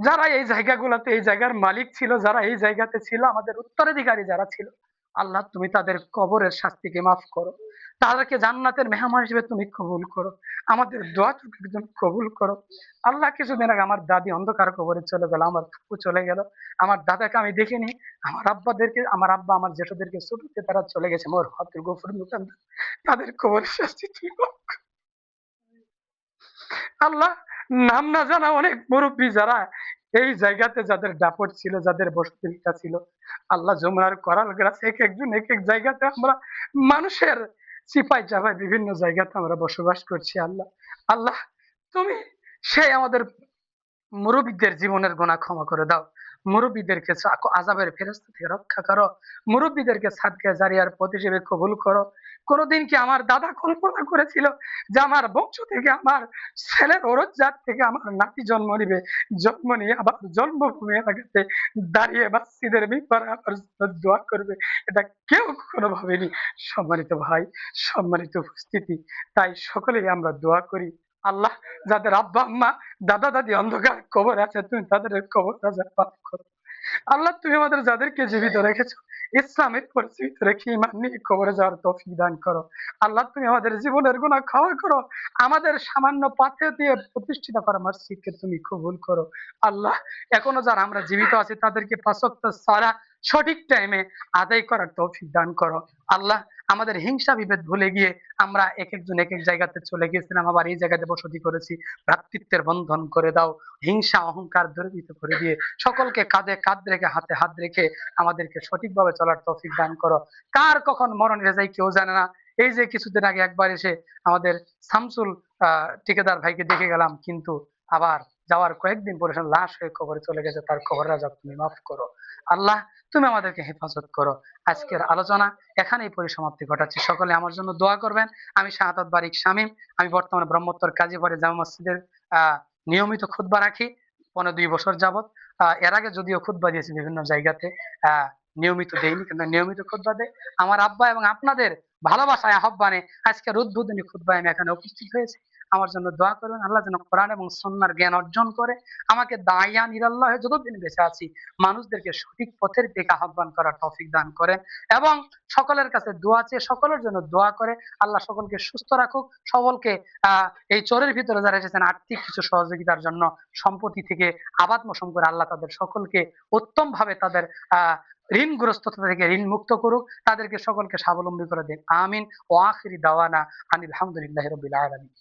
যারা এই জায়গাগুলোতে, এই জায়গার মালিক ছিল, যারা এই জায়গাতে ছিল, আমাদের উত্তরাধিকারী যারা ছিল, আল্লাহ তুমি তাদের কবরের শাস্তিকে মাফ করো, তাদেরকে জান্নাতের মেহমান হিসেবে তুমি কবুল করো, আমাদের দোয়া তুমি কবুল করো। আল্লাহ, কিছুদিন আগে আমার দাদি অন্ধকার কবরে চলে গেল, আমার ফুপু চলে গেল, আমার দাদাকে আমি দেখিনি, আমার আব্বাদেরকে, আমার আব্বা আমার জেঠুদেরকে ছোটতে তারা চলে গেছে, মোর হাতের গোফর দোকানদার, তাদের কবরের শাস্তি তুমি মাফ করো। আল্লাহ, নাম না জানা অনেক মুরব্বী যারা এই জায়গাতে, যাদের দাপট ছিল, যাদের বসতিটা ছিল, আল্লাহ, যমুনার করাল গ্রাস, এক একজন এক এক জায়গাতে আমরা মানুষের চিপাই চাপাই বিভিন্ন জায়গাতে আমরা বসবাস করছি। আল্লাহ, আল্লাহ তুমি সেই আমাদের মুরব্বীদের জীবনের গুনাহ ক্ষমা করে দাও। মুরব্বীদেরকে আযাবের ফেরেশতা থেকে রক্ষা করো। মুরব্বীদেরকে সাদকা জারিয়ার পথ হিসেবে কবুল করো। কোনদিন কি আমার দাদা কল্পনা করেছিল যে আমার বংশ থেকে, আমার ছেলের ওরজ্জাত থেকে আমার নাতি জন্ম নিবে, জন্ম নিয়ে আবার জন্মভূমি এলাকাতে দাঁড়িয়ে মসজিদের মিম্বরে আমার জন্য দোয়া করবে? এটা কেউ কখনো ভাবেনি। সম্মানিত ভাই, সম্মানিত উপস্থিতি, তাই সকলেই আমরা দোয়া করি, আল্লাহ যাদের আব্বা আম্মা দাদা দাদি অন্ধকার কবর আছে, তুমি তাদের কবর রাজা পাপ করো। আল্লাহ তুমি আমাদের যাদেরকে জীবিত রেখেছো ইসলামের পরিচিত রেখে ইমান নিয়ে কবরে যাওয়ার তৌফিক দান করো। আল্লাহ তুমি আমাদের জীবনের গুনাহ ক্ষমা করো। আমাদের সামান্য পাথে দিয়ে প্রতিষ্ঠিত করা মসজিদকে তুমি কবুল করো। আল্লাহ এখনো যারা আমরা জীবিত আছি তাদেরকে পাঁচ ওয়াক্ত সালাত সঠিক টাইমে আদায় করার তৌফিক দান করো। আল্লাহ আমাদের হিংসা বিভেদ ভুলে গিয়ে আমরা এক একজন এক এক জায়গাতে চলে গেছিলাম, আবার এই জায়গাতে বসতি করেছি। ভ্রাতৃত্বের বন্ধন করে দাও, হিংসা অহংকার দূরীভূত করে দিয়ে সকলকে কাঁধে কাঁধ রেখে হাতে হাত রেখে আমাদেরকে সঠিকভাবে চলার তৌফিক দান করো। কার কখন মরণ রেজাই কেউ জানে না। এই যে কিছুদিন আগে একবার এসে আমাদের শামসুল ঠিকাদার ভাইকে দেখে গেলাম, কিন্তু আবার যাওয়ার কয়েকদিন পরে লাশ হয়ে কবরে চলে গেছে। তার কবর রাজা তুমি মাফ করো। আল্লাহ তুমি আমাদেরকে হেফাজত করো। আজকের আলোচনা এখানেই পরিসমাপ্তি ঘটাচ্ছি। সকলে আমার জন্য দোয়া করবেন। আমি শাহাদাত বারিক শামীম, আমি বর্তমানে ব্রহ্মোত্তর কাজীপাড়া জামে মসজিদের নিয়মিত খুতবা রাখি 15-2 বছর যাবত। এর আগে যদিও খুতবা দিয়েছি বিভিন্ন জায়গাতে, নিয়মিত দেইনি, কিন্তু নিয়মিত খুতবা দেয় আমার আব্বা এবং আপনাদের ভালোবাসায় আহ্বানে আজকের উদ্বোধনী খুতবায় আমি এখানে উপস্থিত হয়েছি। আমার জন্য দোয়া করবেন, আল্লাহ যেন কোরআন এবং সুন্নাহর জ্ঞান অর্জন করে আমাকে দাইয়ান ইলাল্লাহ যতদিন বেঁচে আছি মানুষদেরকে সঠিক পথের দিকে আহ্বান করার তৌফিক দান করেন, এবং সকলের কাছে দোয়া চেয়ে সকলের জন্য দোয়া করে আল্লাহ সকলকে সুস্থ রাখুক। সকলকে এই চোরের ভিতরে যারা এসেছেন আর্থিক কিছু সহযোগিতার জন্য সম্পত্তি থেকে আবাদ মোসম করে আল্লাহ তাদের সকলকে উত্তম ভাবে তাদের ঋণগ্রস্ততা থেকে ঋণ মুক্ত করুক, তাদেরকে সকলকে স্বাবলম্বী করে দেন। আমিন। ওয়া আখিরি দাওয়ানা আনিল হামদুলিল্লাহি রাব্বিল আলামিন।